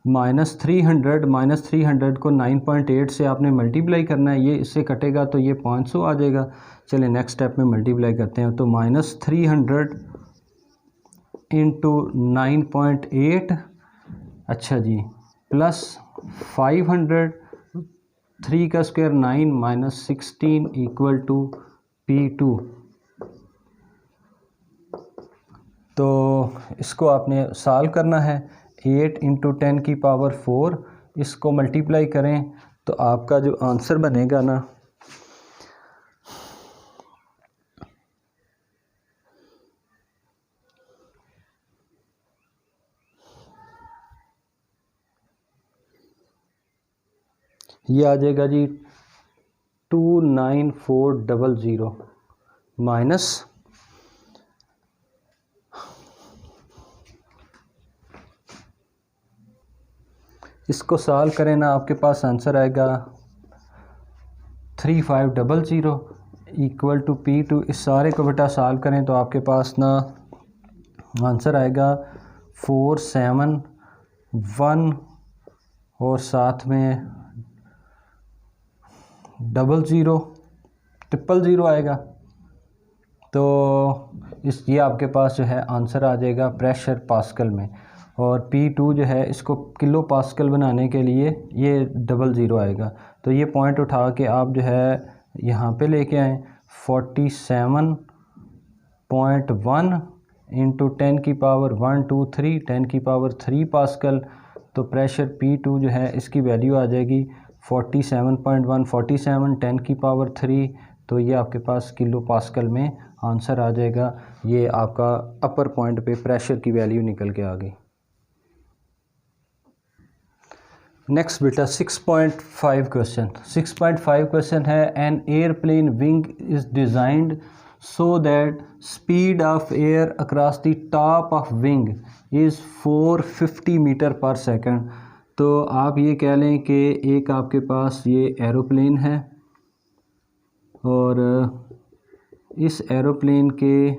Speaker 1: -300 को 9.8 से आपने मल्टीप्लाई करना है। ये इससे कटेगा तो ये 500 आ जाएगा। चलिए नेक्स्ट स्टेप में मल्टीप्लाई करते हैं। तो -300 × 9.8, अच्छा जी, प्लस 500, 3 का square 9 minus 16 equal to P2। तो इसको आपने सॉल्व करना है। 8 × 10 की पावर 4, इसको मल्टीप्लाई करें तो आपका जो आंसर बनेगा ना, ये आ जाएगा जी 29400 माइनस, इसको सॉल्व करें ना, आपके पास आंसर आएगा 3500 इक्वल टू P2। इस सारे को बेटा सॉल्व करें तो आपके पास ना आंसर आएगा 471 और साथ में 000 आएगा। तो ये आपके पास जो है आंसर आ जाएगा प्रेशर पास्कल में, और P2 जो है इसको किलो पास्कल बनाने के लिए ये 00 आएगा। तो ये पॉइंट उठा के आप जो है यहाँ पे लेके आएँ 47.1 × 10 की पावर 123 10 की पावर 3 पास्कल। तो प्रेशर P2 जो है इसकी वैल्यू आ जाएगी 47.1, 47 10 की पावर 3, तो ये आपके पास किलो पास्कल में आंसर आ जाएगा। ये आपका अपर पॉइंट पे प्रेशर की वैल्यू निकल के आ गई। नेक्स्ट बेटा 6.5 क्वेश्चन। 6.5 क्वेश्चन है, N airplane wing is designed so that speed of air across the top of wing is 450 metre पर सेकंड। तो आप ये कह लें कि एक आपके पास ये एरोप्लेन है और इस एरोप्लेन के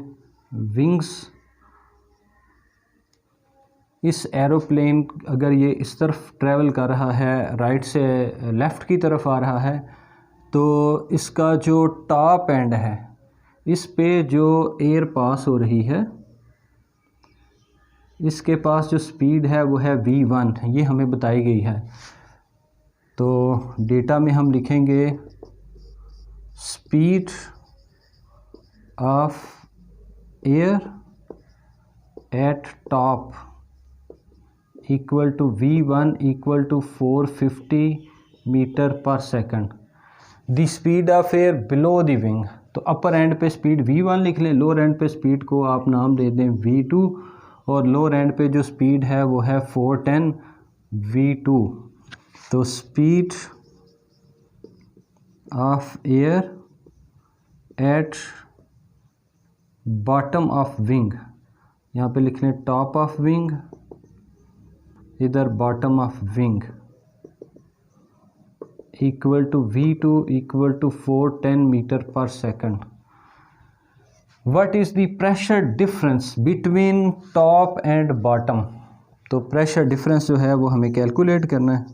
Speaker 1: विंग्स, इस एरोप्लेन अगर ये इस तरफ ट्रैवल कर रहा है, राइट से लेफ़्ट की तरफ आ रहा है, तो इसका जो टॉप एंड है इस पे जो एयर पास हो रही है, इसके पास जो स्पीड है वो है v1, ये हमें बताई गई है। तो डेटा में हम लिखेंगे speed of air at top equal to v1 equal to 450 metre पर second. The speed of air below the wing, तो अपर एंड पे स्पीड v1 लिख लें, लोअर एंड पे स्पीड को आप नाम दे दें v2, और लोअर एंड पे जो स्पीड है वो है 410 v2। तो speed of air at bottom of wing, यहाँ पे लिख लें टॉप ऑफ विंग, इधर bottom of wing, equal to v2 equal to 410 metre पर second. What is the pressure difference between top and bottom. तो प्रेशर डिफरेंस जो है वो हमें कैलकुलेट करना है।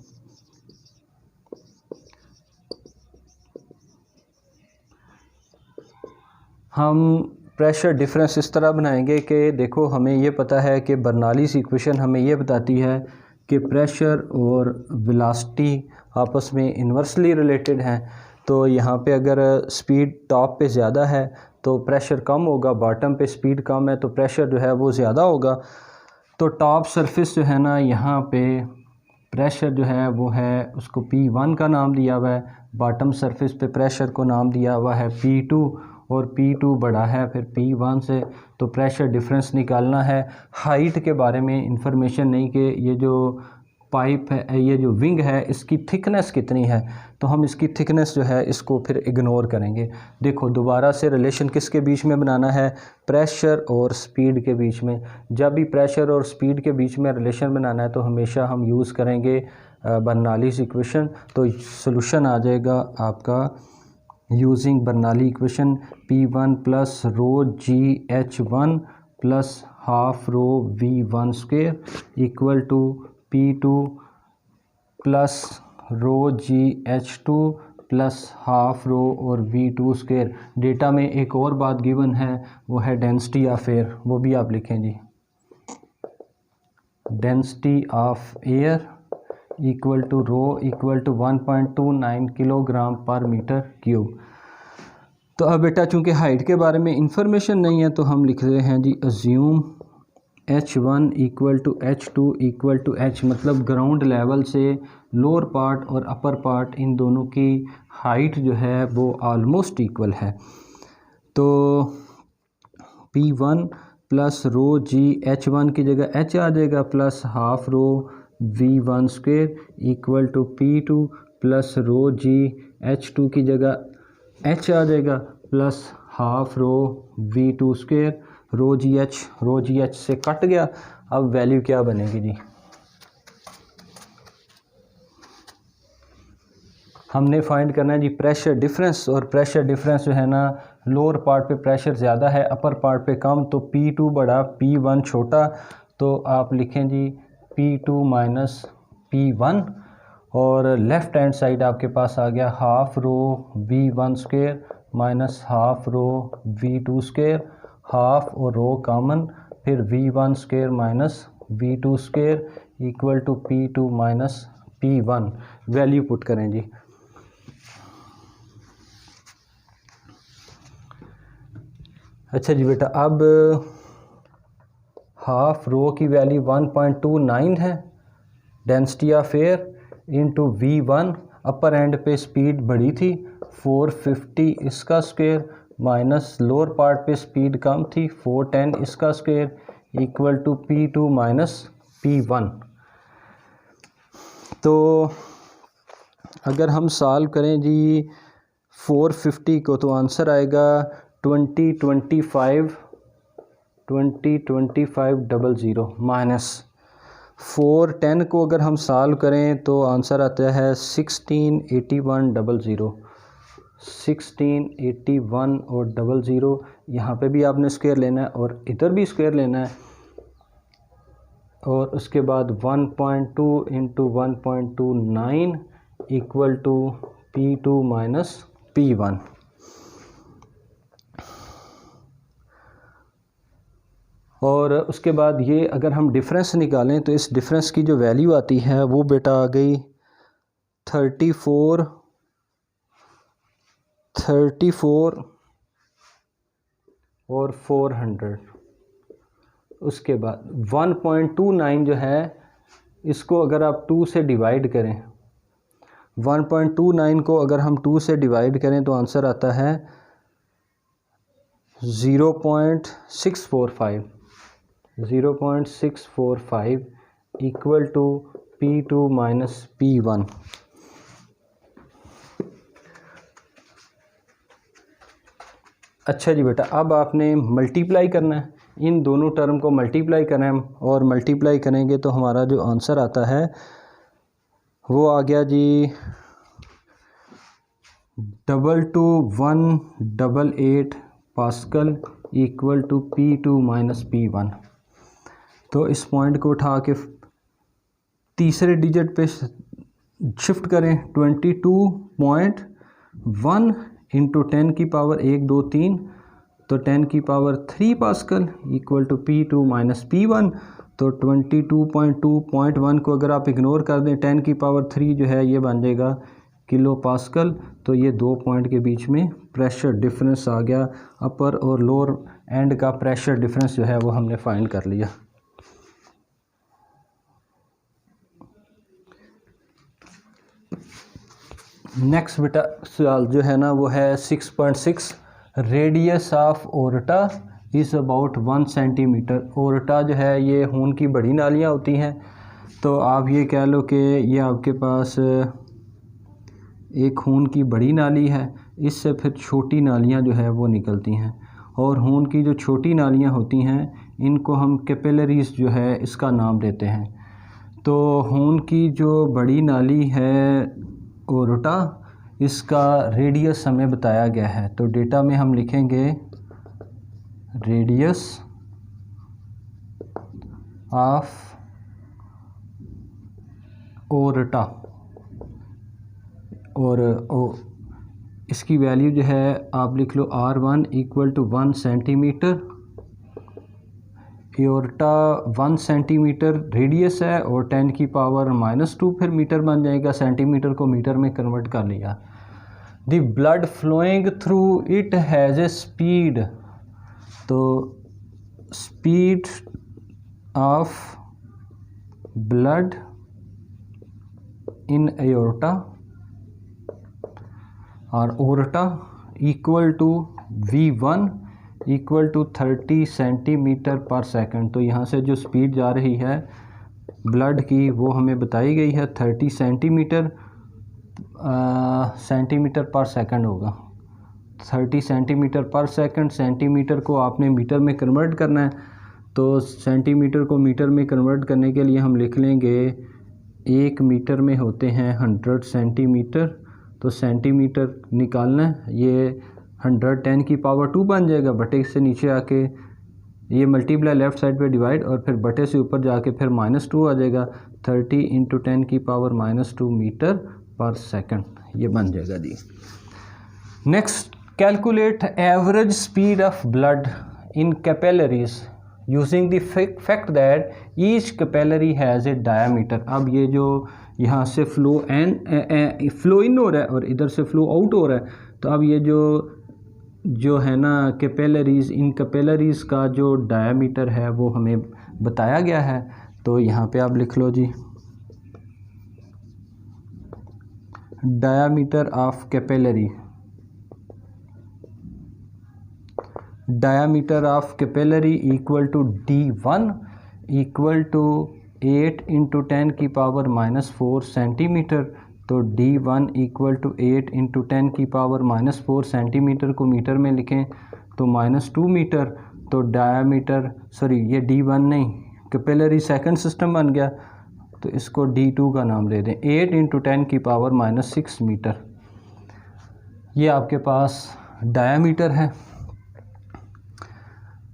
Speaker 1: हम प्रेशर डिफरेंस इस तरह बनाएंगे कि देखो, हमें ये पता है कि बर्नौलीज़ इक्वेशन हमें ये बताती है कि प्रेशर और वेलोसिटी आपस में इन्वर्सली रिलेटेड हैं। तो यहाँ पे अगर स्पीड टॉप पे ज़्यादा है तो प्रेशर कम होगा, बॉटम पे स्पीड कम है तो प्रेशर जो है वो ज़्यादा होगा। तो टॉप सरफेस जो है ना, यहाँ पे प्रेशर जो है वो है उसको P1 का नाम दिया हुआ है, बॉटम सरफेस पे प्रेशर को नाम दिया हुआ है P2, और P2 बड़ा है फिर P1 से, तो प्रेशर डिफरेंस निकालना है। हाइट के बारे में इंफॉर्मेशन नहीं कि ये जो पाइप है, ये जो विंग है, इसकी थिकनेस कितनी है, तो हम इसकी थिकनेस जो है इसको फिर इग्नोर करेंगे। देखो दोबारा से रिलेशन किसके बीच में बनाना है, प्रेशर और स्पीड के बीच में। जब भी प्रेशर और स्पीड के बीच में रिलेशन बनाना है तो हमेशा हम यूज़ करेंगे बर्नौलीज़ इक्वेशन। तो सॉल्यूशन आ जाएगा आपका using Bernoulli equation P1 plus rho GH1 plus half rho V1 square equal to P2 plus rho GH2 plus half rho और V2 स्क्वायर। डेटा में एक और बात गिवन है, वो है डेंसिटी ऑफ एयर, वो भी आप लिखें जी। Density of air equal to rho equal to 1.29 kilogram पर मीटर क्यूब। तो अब बेटा चूँकि हाइट के बारे में इंफॉर्मेशन नहीं है तो हम लिख रहे हैं जी assume H1 equal to H2 equal to H, मतलब ग्राउंड लेवल से लोअर पार्ट और अपर पार्ट इन दोनों की हाइट जो है वो ऑलमोस्ट इक्वल है। तो P1 प्लस रो GH1 की जगह H आ जाएगा plus half rho V1 square equal to P2 plus rho GH2 की जगह H आ जाएगा plus half rho V2 square. Rho जी एच से कट गया। अब वैल्यू क्या बनेगी जी, हमने फाइंड करना है जी प्रेशर डिफरेंस। और प्रेशर डिफरेंस जो है ना, लोअर पार्ट पे प्रेशर ज़्यादा है, अपर पार्ट पे कम, तो P2 बड़ा P1 छोटा। तो आप लिखें जी P2 माइनस P1 और लेफ़्ट हैंड साइड आपके पास आ गया half rho V1 square minus half rho V2 square, half और रो कॉमन, फिर V1 square minus V2 square equal to P2 minus P1। Value put करें जी। अच्छा जी बेटा, अब हाफ रो की वैल्यू 1.29 है, density of air into V1, upper and पे स्पीड बड़ी थी 450 इसका स्क्वायर माइनस लोअर पार्ट पे स्पीड कम थी 410 इसका square equal to P2 minus P1। तो अगर हम सॉल्व करें जी 450 को तो आंसर आएगा 202500 माइनस 410 को अगर हम सॉल्व करें तो आंसर आता है 168100। 1681 और 00, यहाँ पे भी आपने स्क्वायर लेना है और इधर भी स्क्वायर लेना है, और उसके बाद 1.2 into 1.29 equal to P2 minus P1। और उसके बाद ये अगर हम डिफरेंस निकालें तो इस डिफरेंस की जो वैल्यू आती है वो बेटा आ गई 34 और 400। उसके बाद 1.29 जो है, इसको अगर आप 2 से डिवाइड करें, 1.29 को अगर हम 2 से डिवाइड करें तो आंसर आता है 0.645 equal to P2 minus P1। अच्छा जी बेटा, अब आपने मल्टीप्लाई करना है, इन दोनों टर्म को मल्टीप्लाई करें और मल्टीप्लाई करेंगे तो हमारा जो आंसर आता है वो आ गया जी 22188 pascal equal to P2 minus P1। तो इस पॉइंट को उठा के तीसरे डिजिट पे शिफ्ट करें, 22.1 इंटू 10 की पावर 1 2 3, तो 10 की power 3 pascal equal to P2 minus P1। तो 22.2.1 को अगर आप इग्नोर कर दें, 10 की पावर 3 जो है ये बन जाएगा किलो पास्कल। तो ये दो पॉइंट के बीच में प्रेशर डिफरेंस आ गया, अपर और लोअर एंड का प्रेशर डिफरेंस जो है वो हमने फाइंड कर लिया। नेक्स्ट बेटा सवाल जो है ना वो है 6.6 radius of ओरटा is about 1 centimetre. ओरटा जो है ये खून की बड़ी नालियाँ होती हैं, तो आप ये कह लो कि ये आपके पास एक खून की बड़ी नाली है, इससे फिर छोटी नालियाँ जो है वो निकलती हैं, और खून की जो छोटी नालियाँ होती हैं इनको हम कैपिलरीज़ जो है इसका नाम देते हैं। तो खून की जो बड़ी नाली है ओरटा, इसका रेडियस हमें बताया गया है, तो डेटा में हम लिखेंगे रेडियस ऑफ ओरटा, और इसकी वैल्यू जो है आप लिख लो R1 equal to 1 centimetre. Aorta 1 centimetre radius है और 10 की पावर -2 फिर मीटर बन जाएगा, सेंटीमीटर को मीटर में कन्वर्ट कर लिया। The blood flowing through it has a speed, तो speed of blood in aorta और aorta equal to V1 equal to 30 centimetre per second. तो यहाँ से जो स्पीड जा रही है ब्लड की वो हमें बताई गई है 30 सेंटीमीटर पर सेकंड होगा। 30 सेंटीमीटर पर सेकंड, सेंटीमीटर को आपने मीटर में कन्वर्ट करना है, तो सेंटीमीटर को मीटर में कन्वर्ट करने के लिए हम लिख लेंगे 1 मीटर में होते हैं 100 सेंटीमीटर, तो सेंटीमीटर निकालना है, ये 110 की पावर 2 बन जाएगा। बटे से नीचे आके ये मल्टीप्लाई लेफ़्ट साइड पे डिवाइड, और फिर बटे से ऊपर जाके फिर -2 आ जाएगा। 30 × 10 की पावर -2 मीटर पर सेकंड ये बन जाएगा जी। Next, calculate average speed of blood in capillaries using the fact that each capillary has a diameter. अब ये जो यहाँ से फ्लो इन हो रहा है और इधर से फ्लो आउट हो रहा है, तो अब ये जो है ना कैपिलरीज़, इन कैपिलरीज़ का जो डायामीटर है वो हमें बताया गया है। तो यहाँ पे आप लिख लो जी, diameter of capillary, diameter of capillary equal to D1 equal to 8 × 10 की पावर -4 सेंटीमीटर। तो D1 इक्वल टू 8 × 10 की पावर -4 सेंटीमीटर को मीटर में लिखें तो -2 मीटर। तो डायामीटर, सॉरी ये D1 नहीं, कैपिलरी सेकंड सिस्टम बन गया, तो इसको D2 का नाम दे दें। 8 × 10 की पावर -6 मीटर, ये आपके पास डायामीटर है।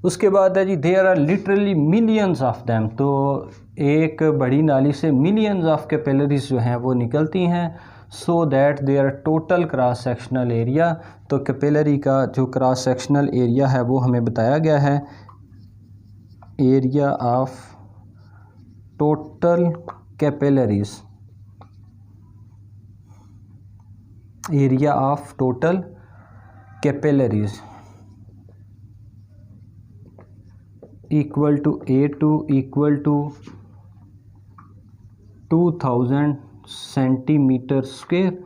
Speaker 1: उसके बाद है जी, there are literally millions of them. तो एक बड़ी नाली से मिलियंस ऑफ कैपिलरीज जो हैं वो निकलती हैं। So that their total cross sectional area, तो कैपिलरी का जो क्रॉस सेक्शनल एरिया है वो हमें बताया गया है, area of total capillaries, area of total capillaries equal to A2 equal to 2000 centimetre square.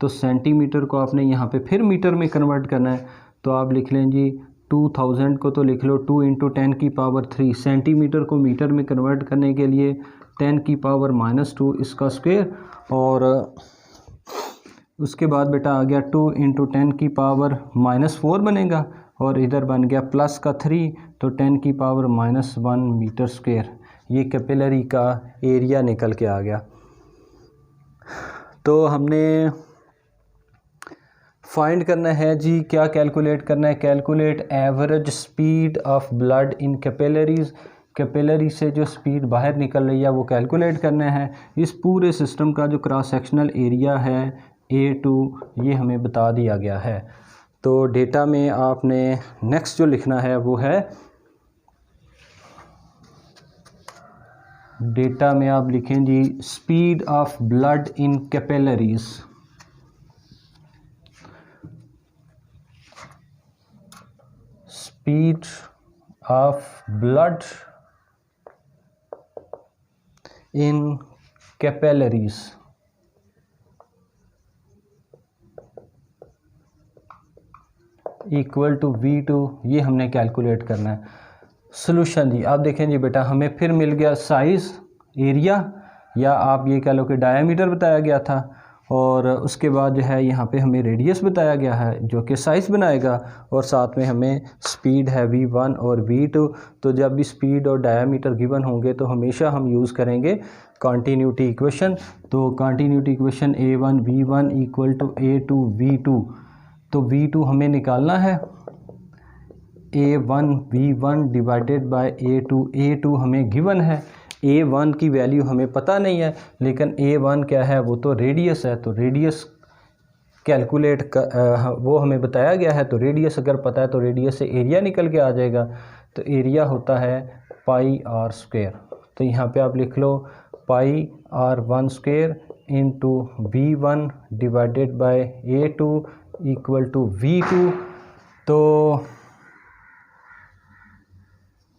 Speaker 1: तो सेंटीमीटर को आपने यहाँ पे फिर मीटर में कन्वर्ट करना है, तो आप लिख लें जी 2000 को तो लिख लो 2 × 10 की पावर 3, सेंटीमीटर को मीटर में कन्वर्ट करने के लिए 10 की पावर -2 इसका स्क्वायर, और उसके बाद बेटा आ गया 2 × 10 की पावर -4 बनेगा, और इधर बन गया प्लस का 3, तो 10 की पावर -1 मीटर स्क्वायर। ये कैपिलरी का एरिया निकल के आ गया। तो हमने फाइंड करना है जी, क्या कैलकुलेट करना है, calculate average speed of blood in capillaries. Capillary से जो स्पीड बाहर निकल रही है वो कैलकुलेट करना है। इस पूरे सिस्टम का जो क्रॉस सेक्शनल एरिया है A2 ये हमें बता दिया गया है। तो डेटा में आपने नेक्स्ट जो लिखना है वो है, डेटा में आप लिखें जी speed of blood in capillaries, speed of blood in capillaries equal to V2 ये हमने कैलकुलेट करना है। सॉल्यूशन जी आप देखें जी बेटा, हमें फिर मिल गया साइज़, एरिया, या आप ये कह लो कि डायामीटर बताया गया था, और उसके बाद जो है यहाँ पे हमें रेडियस बताया गया है जो कि साइज़ बनाएगा, और साथ में हमें स्पीड है V1 और V2। तो जब भी स्पीड और डायामीटर गिवन होंगे तो हमेशा हम यूज़ करेंगे कॉन्टीन्यूटी इक्वेशन। तो continuity equation A1 V1 equal to A2 V2। तो V2 हमें निकालना है, A1 V1 divided by A2। A2 हमें गिवन है, A1 की वैल्यू हमें पता नहीं है, लेकिन A1 क्या है, वो तो रेडियस है, तो रेडियस कैलकुलेट वो हमें बताया गया है। तो रेडियस अगर पता है तो रेडियस से एरिया निकल के आ जाएगा। तो एरिया होता है पाई आर स्क्वायर। तो यहाँ पे आप लिख लो pi R 1 square into V1 divided by A2 equal to V2। तो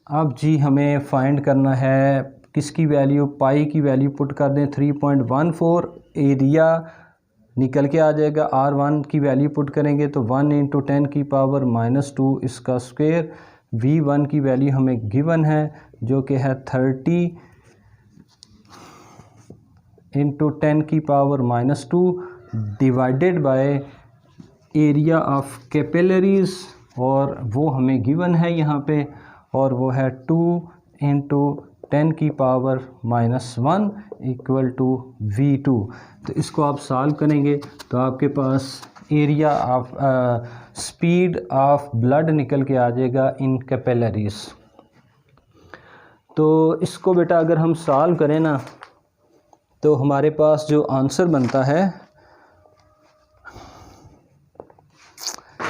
Speaker 1: अब जी हमें फाइंड करना है किसकी वैल्यू, पाई की वैल्यू पुट कर दें 3.14, एरिया निकल के आ जाएगा। R1 की वैल्यू पुट करेंगे तो 1 इंटू 10 की पावर -2 इसका स्क्वायर। V1 की वैल्यू हमें गिवन है जो कि है 30 इंटू 10 की power -2 divided by area of capillaries, और वो हमें गिवन है यहाँ पे, और वो है 2 इंटू 10 की पावर -1 इक्वल टू V2। तो इसको आप सॉल्व करेंगे तो आपके पास area of speed of blood निकल के आ जाएगा इन कैपिलरीज। तो इसको बेटा अगर हम सॉल्व करें ना, तो हमारे पास जो आंसर बनता है,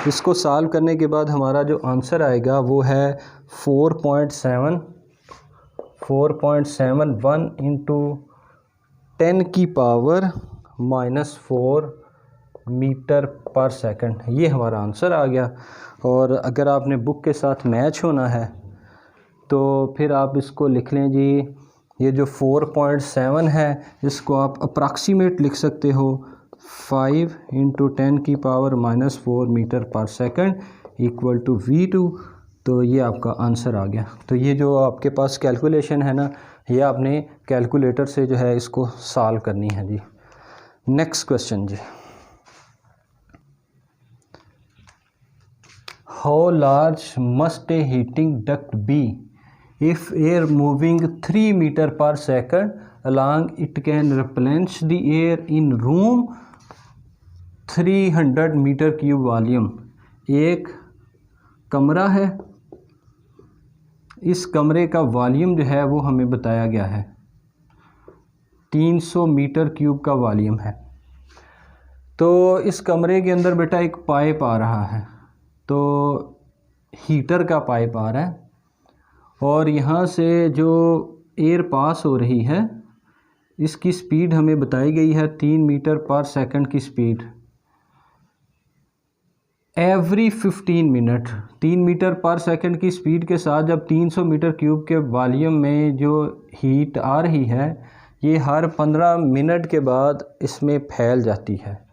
Speaker 1: इसको सॉल्व करने के बाद हमारा जो आंसर आएगा वो है 4.71 इंटू 10 की पावर -4 मीटर पर सेकंड। ये हमारा आंसर आ गया। और अगर आपने बुक के साथ मैच होना है तो फिर आप इसको लिख लें जी, ये जो 4.7 है इसको आप अप्रॉक्सीमेट लिख सकते हो 5 इंटू 10 की पावर -4 मीटर पर सेकंड इक्वल टू V2। तो ये आपका आंसर आ गया। तो ये जो आपके पास कैलकुलेशन है ना, ये आपने कैलकुलेटर से जो है इसको सॉल्व करनी है जी। नेक्स्ट क्वेश्चन जी, how large must a heating duct be if air moving 3 metre पर second along it can replenish the air in room 300 metre cube volume. एक कमरा है, इस कमरे का वॉल्यूम जो है वो हमें बताया गया है 300 मीटर क्यूब का वॉल्यूम है। तो इस कमरे के अंदर बेटा एक पाइप आ रहा है, तो हीटर का पाइप आ रहा है, और यहाँ से जो एयर पास हो रही है इसकी स्पीड हमें बताई गई है 3 मीटर पर सेकंड की स्पीड। एवरी 15 मिनट 3 मीटर पर सेकंड की स्पीड के साथ जब 300 मीटर क्यूब के वॉल्यूम में जो हीट आ रही है ये हर 15 मिनट के बाद इसमें फैल जाती है।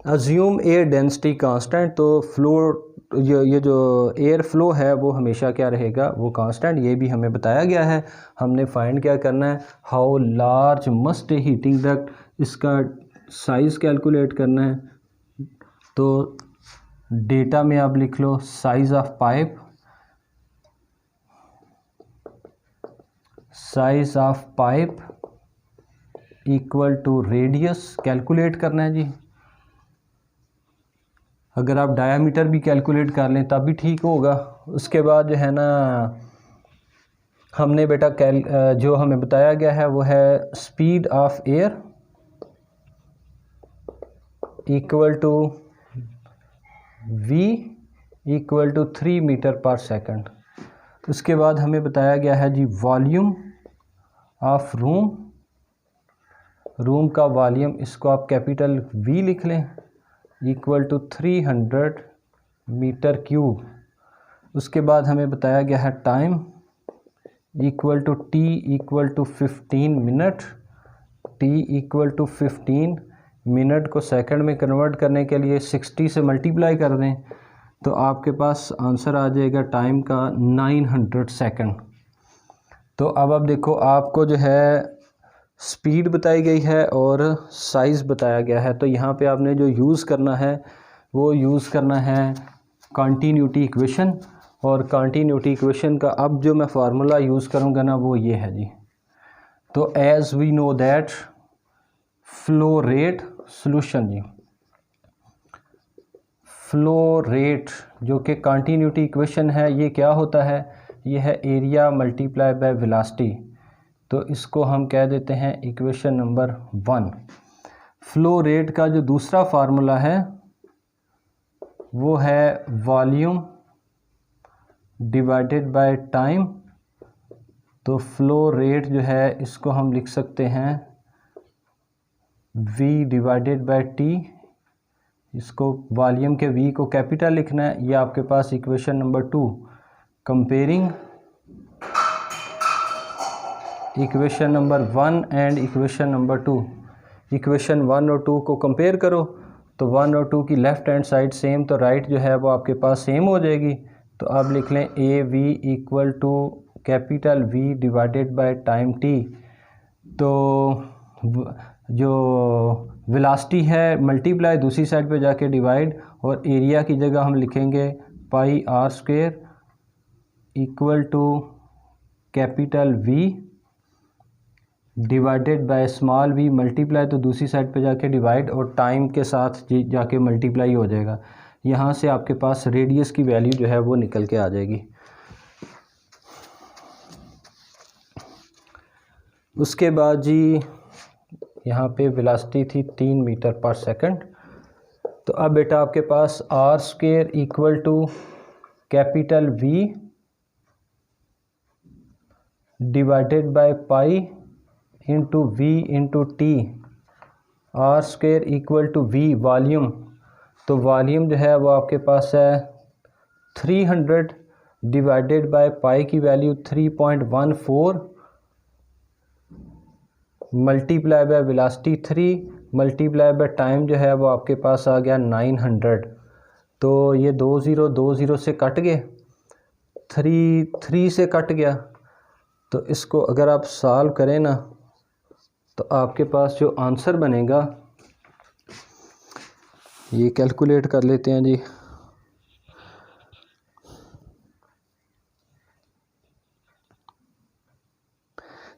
Speaker 1: अज्यूम एयर डेंसिटी कांस्टेंट, तो फ्लो ये जो एयर फ्लो है वो हमेशा क्या रहेगा, वो कांस्टेंट। ये भी हमें बताया गया है। हमने फाइंड क्या करना है, how large must a heating duct, इसका साइज़ कैलकुलेट करना है। तो डेटा में आप लिख लो size of pipe, size of pipe equal to radius calculate करना है जी। अगर आप डायामीटर भी कैलकुलेट कर लें तब भी ठीक होगा। उसके बाद जो है ना, हमने बेटा जो हमें बताया गया है वो है speed of air equal to V equal to 3 metre पर सेकंड। उसके बाद हमें बताया गया है जी वॉल्यूम ऑफ रूम, रूम का वॉल्यूम, इसको आप कैपिटल V लिख लें, इक्वल टू 300 मीटर क्यूब। उसके बाद हमें बताया गया है time equal to T equal to 15 minute, T equal to 15 minute को सेकंड में कन्वर्ट करने के लिए 60 से मल्टीप्लाई कर दें तो आपके पास आंसर आ जाएगा टाइम का 900 सेकंड। तो अब आप देखो, आपको जो है स्पीड बताई गई है और साइज़ बताया गया है। तो यहाँ पे आपने जो यूज़ करना है वो यूज़ करना है कॉन्टीन्यूटी इक्वेशन। और कॉन्टीन्यूटी इक्वेशन का अब जो मैं फार्मूला यूज़ करूँगा ना वो ये है जी। तो as we know that flow rate solution जी, फ्लो रेट जो कि कॉन्टीन्यूटी इक्वेशन है, ये क्या होता है, ये है एरिया मल्टीप्लाई बाय वेलोसिटी। तो इसको हम कह देते हैं इक्वेशन नंबर 1। फ्लो रेट का जो दूसरा फार्मूला है वो है वॉल्यूम डिवाइडेड बाय टाइम। तो फ्लो रेट जो है इसको हम लिख सकते हैं v डिवाइडेड बाय t। इसको वॉल्यूम के v को कैपिटल लिखना है। ये आपके पास equation number 2। Comparing equation number 1 and equation number 2। Equation 1 और 2 को कंपेयर करो तो 1 और 2 की लेफ़्ट हैंड साइड सेम, तो राइट जो है वो आपके पास सेम हो जाएगी। तो अब लिख लें A V equal to capital V divided by time t। तो जो वेलोसिटी है मल्टीप्लाई दूसरी साइड पे जाके डिवाइड, और एरिया की जगह हम लिखेंगे pi r square equal to capital V divided by small v, multiply तो दूसरी साइड पे जाके डिवाइड, और टाइम के साथ जाके मल्टीप्लाई हो जाएगा। यहाँ से आपके पास रेडियस की वैल्यू जो है वो निकल के आ जाएगी। उसके बाद जी यहाँ पे वेलोसिटी थी 3 मीटर पर सेकंड। तो अब बेटा आपके पास r square equal to capital V divided by pi into V into T. r square equal to V volume, तो वॉल्यूम जो है वो आपके पास है 300 डिवाइडेड बाय पाई की value 3.14 multiply by velocity 3 multiply by time जो है वो आपके पास आ गया 900। तो ये 20 से कट गए, 3 से कट गया। तो इसको अगर आप सॉल्व करें ना तो आपके पास जो आंसर बनेगा, ये कैलकुलेट कर लेते हैं जी।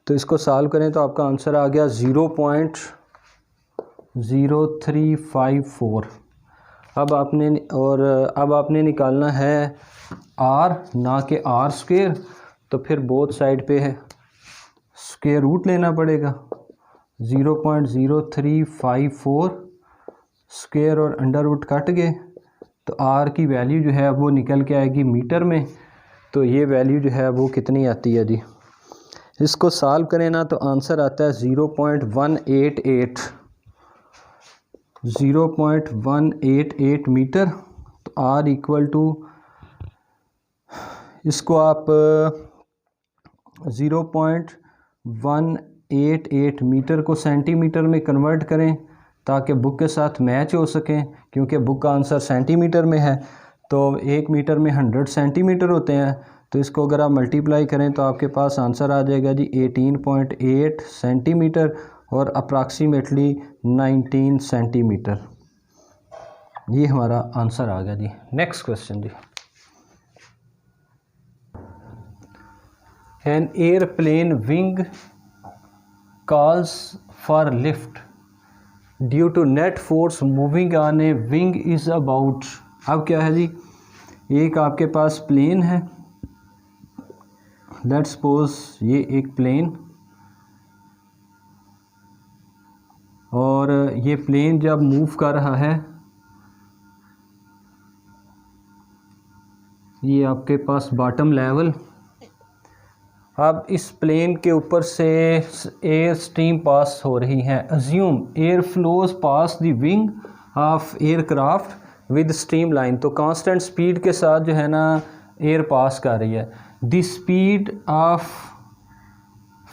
Speaker 1: तो इसको सॉल्व करें तो आपका आंसर आ गया 0.0354। अब आपने निकालना है r, ना कि r स्क्वायर। तो फिर बोथ साइड पे है स्क्वायर रूट लेना पड़ेगा। 0.0354 स्क्वायर और अंडर रूट कट गए, तो r की वैल्यू जो है वो निकल के आएगी मीटर में। तो ये वैल्यू जो है वो कितनी आती है जी, इसको सॉल्व करें ना तो आंसर आता है 0.188 मीटर। तो r इक्वल टू, इसको आप 0.188 मीटर को सेंटीमीटर में कन्वर्ट करें ताकि बुक के साथ मैच हो सकें, क्योंकि बुक का आंसर सेंटीमीटर में है। तो 1 मीटर में 100 सेंटीमीटर होते हैं। तो इसको अगर आप मल्टीप्लाई करें तो आपके पास आंसर आ जाएगा जी 18.8 सेंटीमीटर और अप्रॉक्सीमेटली 19 सेंटीमीटर। ये हमारा आंसर आ गया जी। नेक्स्ट क्वेश्चन जी। An airplane wing calls for lift due to net force moving on a wing is about. अब क्या है जी, एक आपके पास प्लेन है, लेट्स सपोज ये एक प्लेन, और ये प्लेन जब मूव कर रहा है, ये आपके पास बॉटम लेवल। अब इस प्लेन के ऊपर से एयर स्ट्रीम पास हो रही है। Assume air flows pass the wing of aircraft with stream line. तो कांस्टेंट स्पीड के साथ जो है ना एयर पास कर रही है। The speed of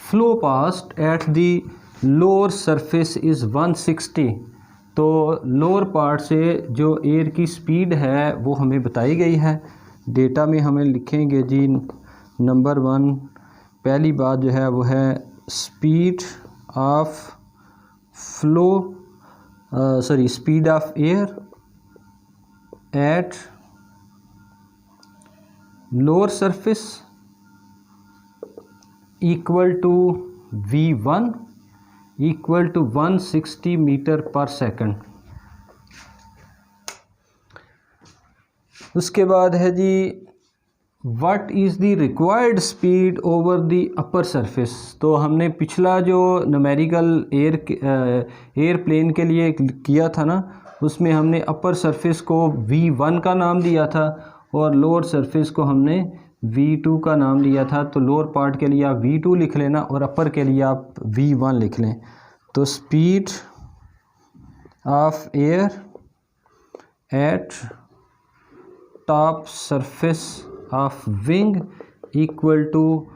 Speaker 1: flow past at the lower surface is 160। तो लोअर पार्ट से जो एयर की स्पीड है वो हमें बताई गई है। डेटा में हमें लिखेंगे जी नंबर 1 पहली बात जो है वो है speed of flow speed of air at lower surface equal to V1 equal to 160 metre पर सेकंड। उसके बाद है जी what is the required speed over the upper surface. तो हमने पिछला जो न्यूमेरिकल एयरप्लेन के लिए किया था ना, उसमें हमने अपर सरफेस को V1 का नाम दिया था और लोअर सरफेस को हमने V2 का नाम लिया था। तो लोअर पार्ट के लिए आप V2 लिख लेना और अपर के लिए आप V1 लिख लें। तो speed of air at top surface of wing equal to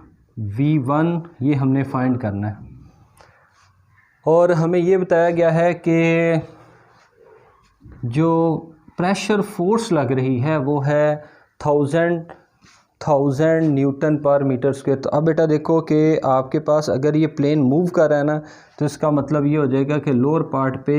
Speaker 1: V1, ये हमने फाइंड करना है। और हमें ये बताया गया है कि जो प्रेशर फोर्स लग रही है वो है 1000 न्यूटन पर मीटर स्क्वायर। तो अब बेटा देखो कि आपके पास अगर ये प्लेन मूव कर रहा है ना, तो इसका मतलब ये हो जाएगा कि लोअर पार्ट पे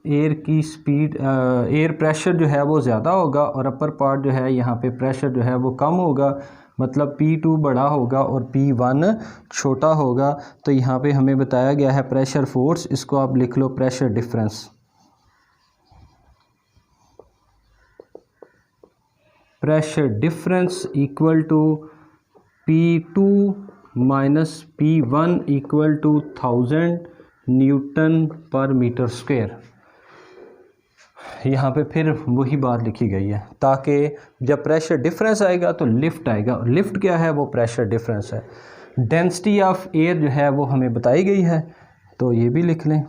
Speaker 1: एयर की स्पीड एयर प्रेशर जो है वो ज़्यादा होगा और अपर पार्ट जो है यहाँ पे प्रेशर जो है वो कम होगा, मतलब P2 बड़ा होगा और P1 छोटा होगा। तो यहाँ पे हमें बताया गया है प्रेशर फोर्स, इसको आप लिख लो pressure difference. Pressure difference equal to P2 minus P1 equal to 1000 newton पर मीटर स्क्वायर। यहाँ पे फिर वही बात लिखी गई है ताकि जब प्रेशर डिफरेंस आएगा तो लिफ्ट आएगा, और लिफ्ट क्या है, वो प्रेशर डिफरेंस है। डेंसिटी ऑफ एयर जो है वो हमें बताई गई है, तो ये भी लिख लें।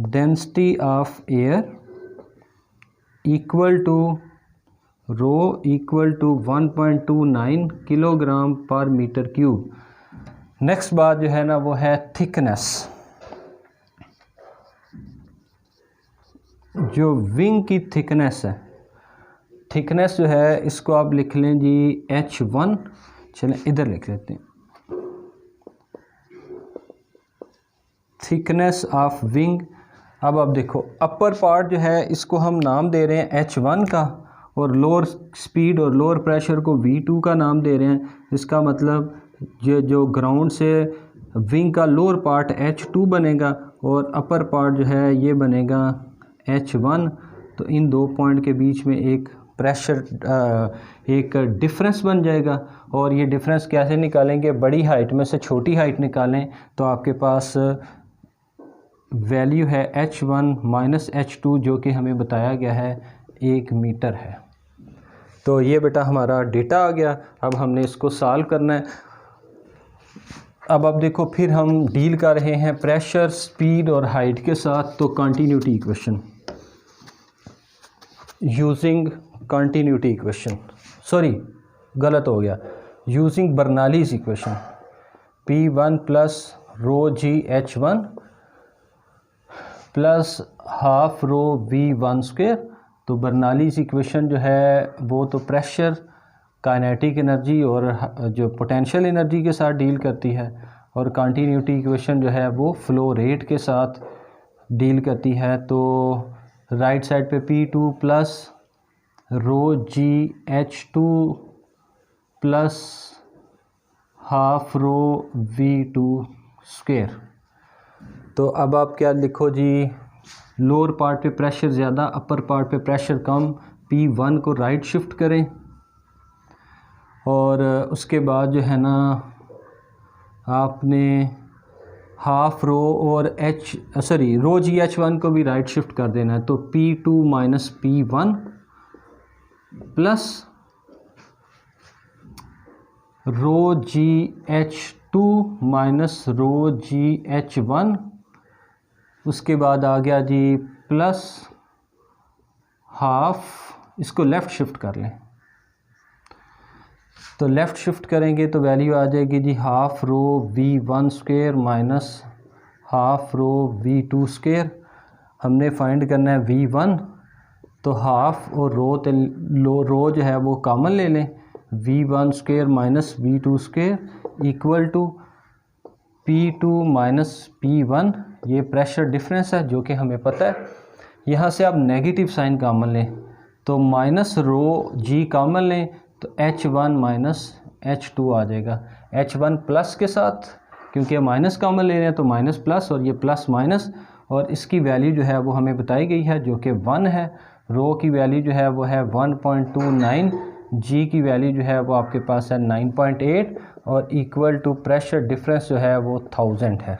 Speaker 1: Density of air equal to rho equal to 1.29 kilogram पर मीटर क्यूब। नेक्स्ट बात जो है ना वो है थिकनेस। जो विंग की थिकनेस है, थिकनेस जो है इसको आप लिख लें जी H1। चलें इधर लिख लेते हैं, थिकनेस ऑफ विंग। अब आप देखो अपर पार्ट जो है इसको हम नाम दे रहे हैं H1 का, और लोअर स्पीड और लोअर प्रेशर को V2 का नाम दे रहे हैं। इसका मतलब जो ग्राउंड से विंग का लोअर पार्ट H2 बनेगा और अपर पार्ट जो है ये बनेगा H1। तो इन दो पॉइंट के बीच में एक प्रेशर एक डिफरेंस बन जाएगा। और ये डिफरेंस कैसे निकालेंगे, बड़ी हाइट में से छोटी हाइट निकालें तो आपके पास वैल्यू है H1 माइनस H2 जो कि हमें बताया गया है 1 मीटर है। तो ये बेटा हमारा डेटा आ गया। अब हमने इसको सॉल्व करना है। अब आप देखो फिर हम डील कर रहे हैं प्रेशर, स्पीड और हाइट के साथ। तो continuity equation using continuity equation, sorry गलत हो गया, using Bernoulli's equation P1 plus rho जी H1 plus half rho V1 square. तो बर्नौलीज़ इक्वेशन जो है वो तो प्रेशर, काइनेटिक एनर्जी और जो पोटेंशियल एनर्जी के साथ डील करती है, और कंटिन्यूटी इक्वेशन जो है वो फ्लो रेट के साथ डील करती है। तो राइट साइड पे P2 प्लस रो जी H2 plus half rho V2 square. तो अब आप क्या लिखो जी, लोअर पार्ट पे प्रेशर ज़्यादा, अपर पार्ट पे प्रेशर कम, P1 को राइट शिफ्ट करें और उसके बाद जो है ना आपने हाफ रो और रो जी H1 को भी राइट शिफ्ट कर देना है। तो P2 minus P1 plus rho जी H2 माइनस रो जी H1, उसके बाद आ गया जी प्लस हाफ, इसको लेफ़्ट शिफ्ट कर लें। तो लेफ़्ट शिफ्ट करेंगे तो वैल्यू आ जाएगी जी half rho V1 square minus half rho V2 square. हमने फाइंड करना है V1, तो हाफ और रो जो है वो कॉमन ले लें, V1 square minus V2 square equal to P2 minus P1, ये प्रेशर डिफरेंस है जो कि हमें पता है। यहाँ से आप नेगेटिव साइन कॉमन लें तो माइनस रो G कॉमन लें तो H1 माइनस H2 आ जाएगा। H1 प्लस के साथ, क्योंकि माइनस कॉमन ले रहे हैं तो माइनस प्लस, और ये प्लस माइनस, और इसकी वैल्यू जो है वो हमें बताई गई है जो कि 1 है। रो की वैल्यू जो है वो है 1.29, G की वैल्यू जो है वो आपके पास है 9.8, और इक्वल टू प्रेशर डिफरेंस जो है वो 1000 है।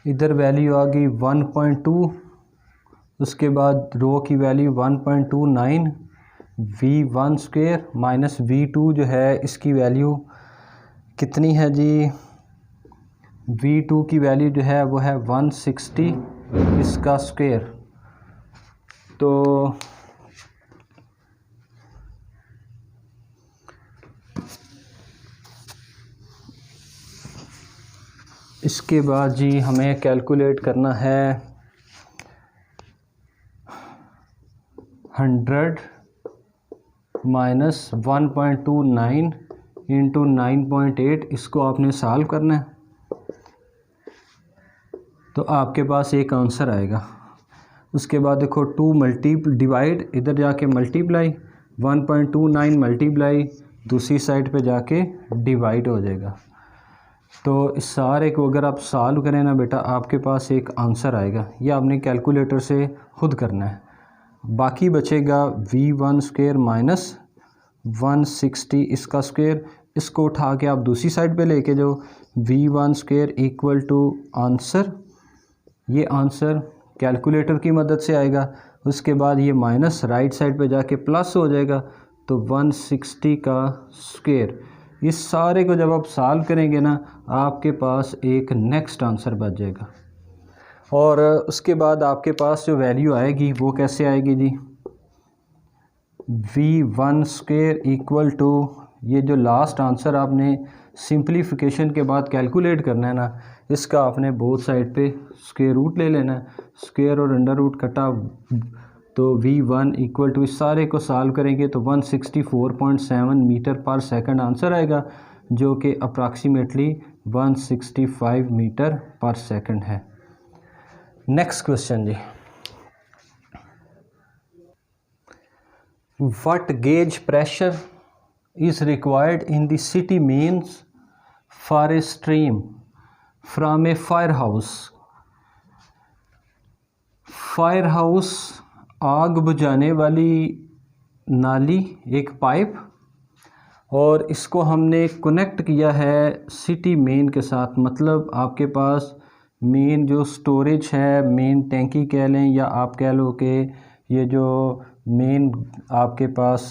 Speaker 1: इधर वैल्यू आ गई 1.2, उसके बाद रो की value 1.29, V1 square minus V2 जो है इसकी वैल्यू कितनी है जी, V2 की वैल्यू जो है वो है 160 इसका स्क्वायर। तो इसके बाद जी हमें कैलकुलेट करना है 100 माइनस 1.29 इंटू 9.8, इसको आपने सॉल्व करना है तो आपके पास एक आंसर आएगा। उसके बाद देखो 2 डिवाइड, इधर जाके मल्टीप्लाई, 1.29 मल्टीप्लाई दूसरी साइड पे जाके डिवाइड हो जाएगा। तो इस सारे को अगर आप सॉल्व करें ना बेटा, आपके पास एक आंसर आएगा। ये आपने कैलकुलेटर से खुद करना है। बाकी बचेगा V1 स्क्वायर माइनस 160 इसका स्क्वायर, इसको उठा के आप दूसरी साइड पे लेके जाओ, V1 square equal to answer, ये आंसर कैलकुलेटर की मदद से आएगा। उसके बाद ये माइनस राइट साइड पे जाके प्लस हो जाएगा, तो 160 का स्क्वायर। इस सारे को जब आप सॉल्व करेंगे ना, आपके पास एक नेक्स्ट आंसर बच जाएगा। और उसके बाद आपके पास जो वैल्यू आएगी वो कैसे आएगी जी, V1 स्क्वायर इक्वल टू, ये जो लास्ट आंसर आपने सिंप्लीफिकेशन के बाद कैलकुलेट करना है ना, इसका आपने बोथ साइड पे स्क्वायर रूट ले लेना है। स्क्वायर और अंडर रूट कटा, तो V1 इक्वल टू, इस सारे को सॉल्व करेंगे तो 164.7 मीटर पर सेकंड आंसर आएगा, जो कि अप्रॉक्सीमेटली 165 मीटर पर सेकंड है। नेक्स्ट क्वेश्चन जी, what gauge pressure is required in the city means for a stream from a firehouse. फायरहाउस आग बुझाने वाली नाली, एक पाइप, और इसको हमने कनेक्ट किया है सिटी मेन के साथ। मतलब आपके पास मेन जो स्टोरेज है, मेन टैंकी कह लें, या आप कह लो कि ये जो मेन आपके पास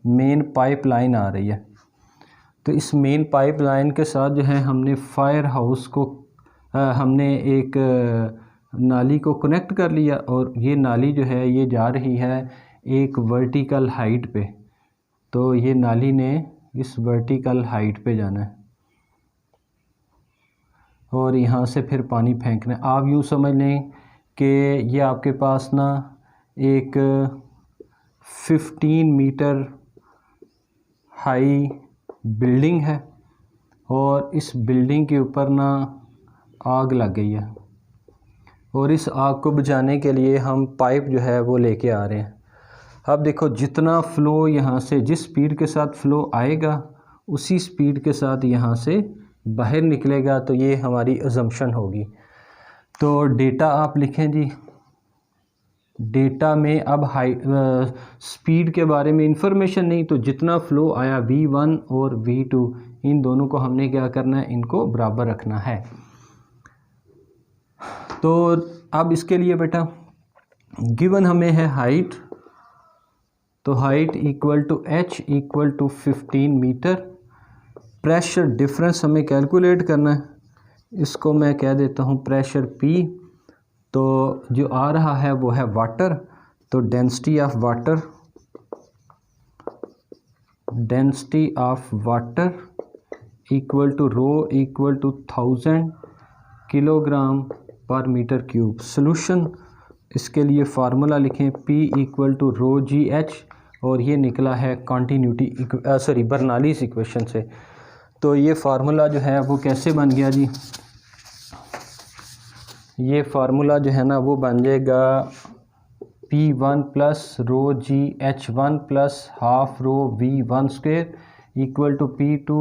Speaker 1: मेन पाइप लाइन आ रही है, तो इस मेन पाइप लाइन के साथ जो है हमने फायर हाउस को हमने एक नाली को कनेक्ट कर लिया, और ये नाली जो है ये जा रही है एक वर्टिकल हाइट पे। तो ये नाली ने इस वर्टिकल हाइट पे जाना है और यहाँ से फिर पानी फेंकना है। आप यूँ समझ लें कि ये आपके पास ना एक 15 मीटर हाई बिल्डिंग है, और इस बिल्डिंग के ऊपर ना आग लग गई है, और इस आग को बुझाने के लिए हम पाइप जो है वो लेके आ रहे हैं। अब देखो, जितना फ़्लो यहाँ से, जिस स्पीड के साथ फ़्लो आएगा उसी स्पीड के साथ यहाँ से बाहर निकलेगा। तो ये हमारी अजम्पशन होगी। तो डेटा आप लिखें जी। डेटा में अब स्पीड के बारे में इंफॉर्मेशन नहीं, तो जितना फ़्लो आया V1 और V2, इन दोनों को हमने क्या करना है, इनको बराबर रखना है। तो अब इसके लिए बेटा गिवन हमें है हाइट, तो height equal to H equal to 15 metre. Pressure difference हमें कैलकुलेट करना है, इसको मैं कह देता हूँ प्रेशर P। तो जो आ रहा है वो है वाटर, तो density of water equal to rho equal to 1000 kilogram पर मीटर क्यूब। सोल्यूशन इसके लिए फार्मूला लिखें P equal to rho ji H, और ये निकला है कॉन्टीन्यूटी बर्नौलीज़ इक्वेशन से। तो ये फार्मूला जो है वो कैसे बन गया जी, ये फार्मूला जो है ना वो बन जाएगा P1 plus rho ji H one plus half rho V1 square equal to P2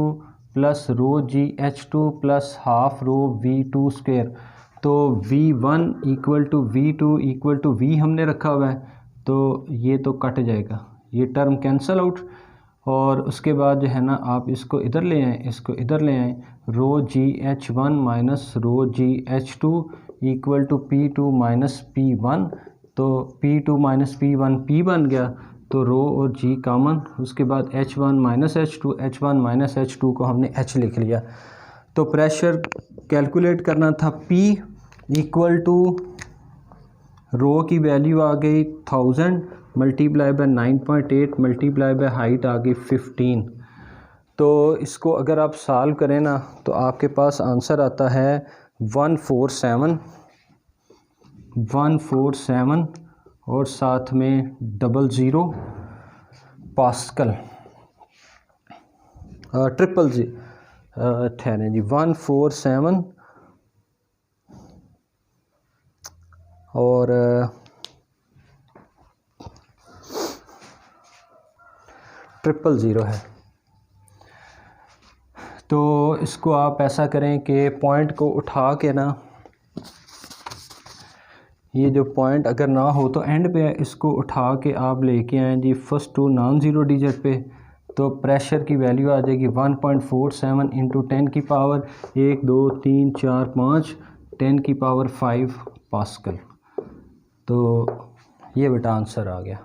Speaker 1: plus rho ji H two plus half rho V2 square. तो V1 equal to V2 equal to V हमने रखा हुआ है, तो ये तो cut जाएगा, ये टर्म कैंसल आउट। और उसके बाद जो है ना आप इसको इधर ले आएँ, इसको इधर ले आएँ, rho ji H one minus rho ji H two equal to P2 minus P1। तो P2 माइनस P1 P बन गया, तो रो और G कॉमन, उसके बाद H1 minus H2, H1 minus H2 को हमने H लिख लिया। तो प्रेशर कैलकुलेट करना था, P इक्वल टू रो की वैल्यू आ गई 1000 multiply by 9.8 multiply by height आ गई 15। तो इसको अगर आप सॉल्व करें ना तो आपके पास आंसर आता है 147 और साथ में 00 पास्कल, ठहरें जी 147 और 000 है। तो इसको आप ऐसा करें कि पॉइंट को उठा के ना, ये जो पॉइंट अगर ना हो तो एंड पे इसको उठा के आप लेके आएँ जी first two non zero digit पे, तो प्रेशर की वैल्यू आ जाएगी 1.47 इंटू 10 की पावर 1 2 3 4 5 10 की पावर 5 पास्कल। तो ये बेटा आंसर आ गया।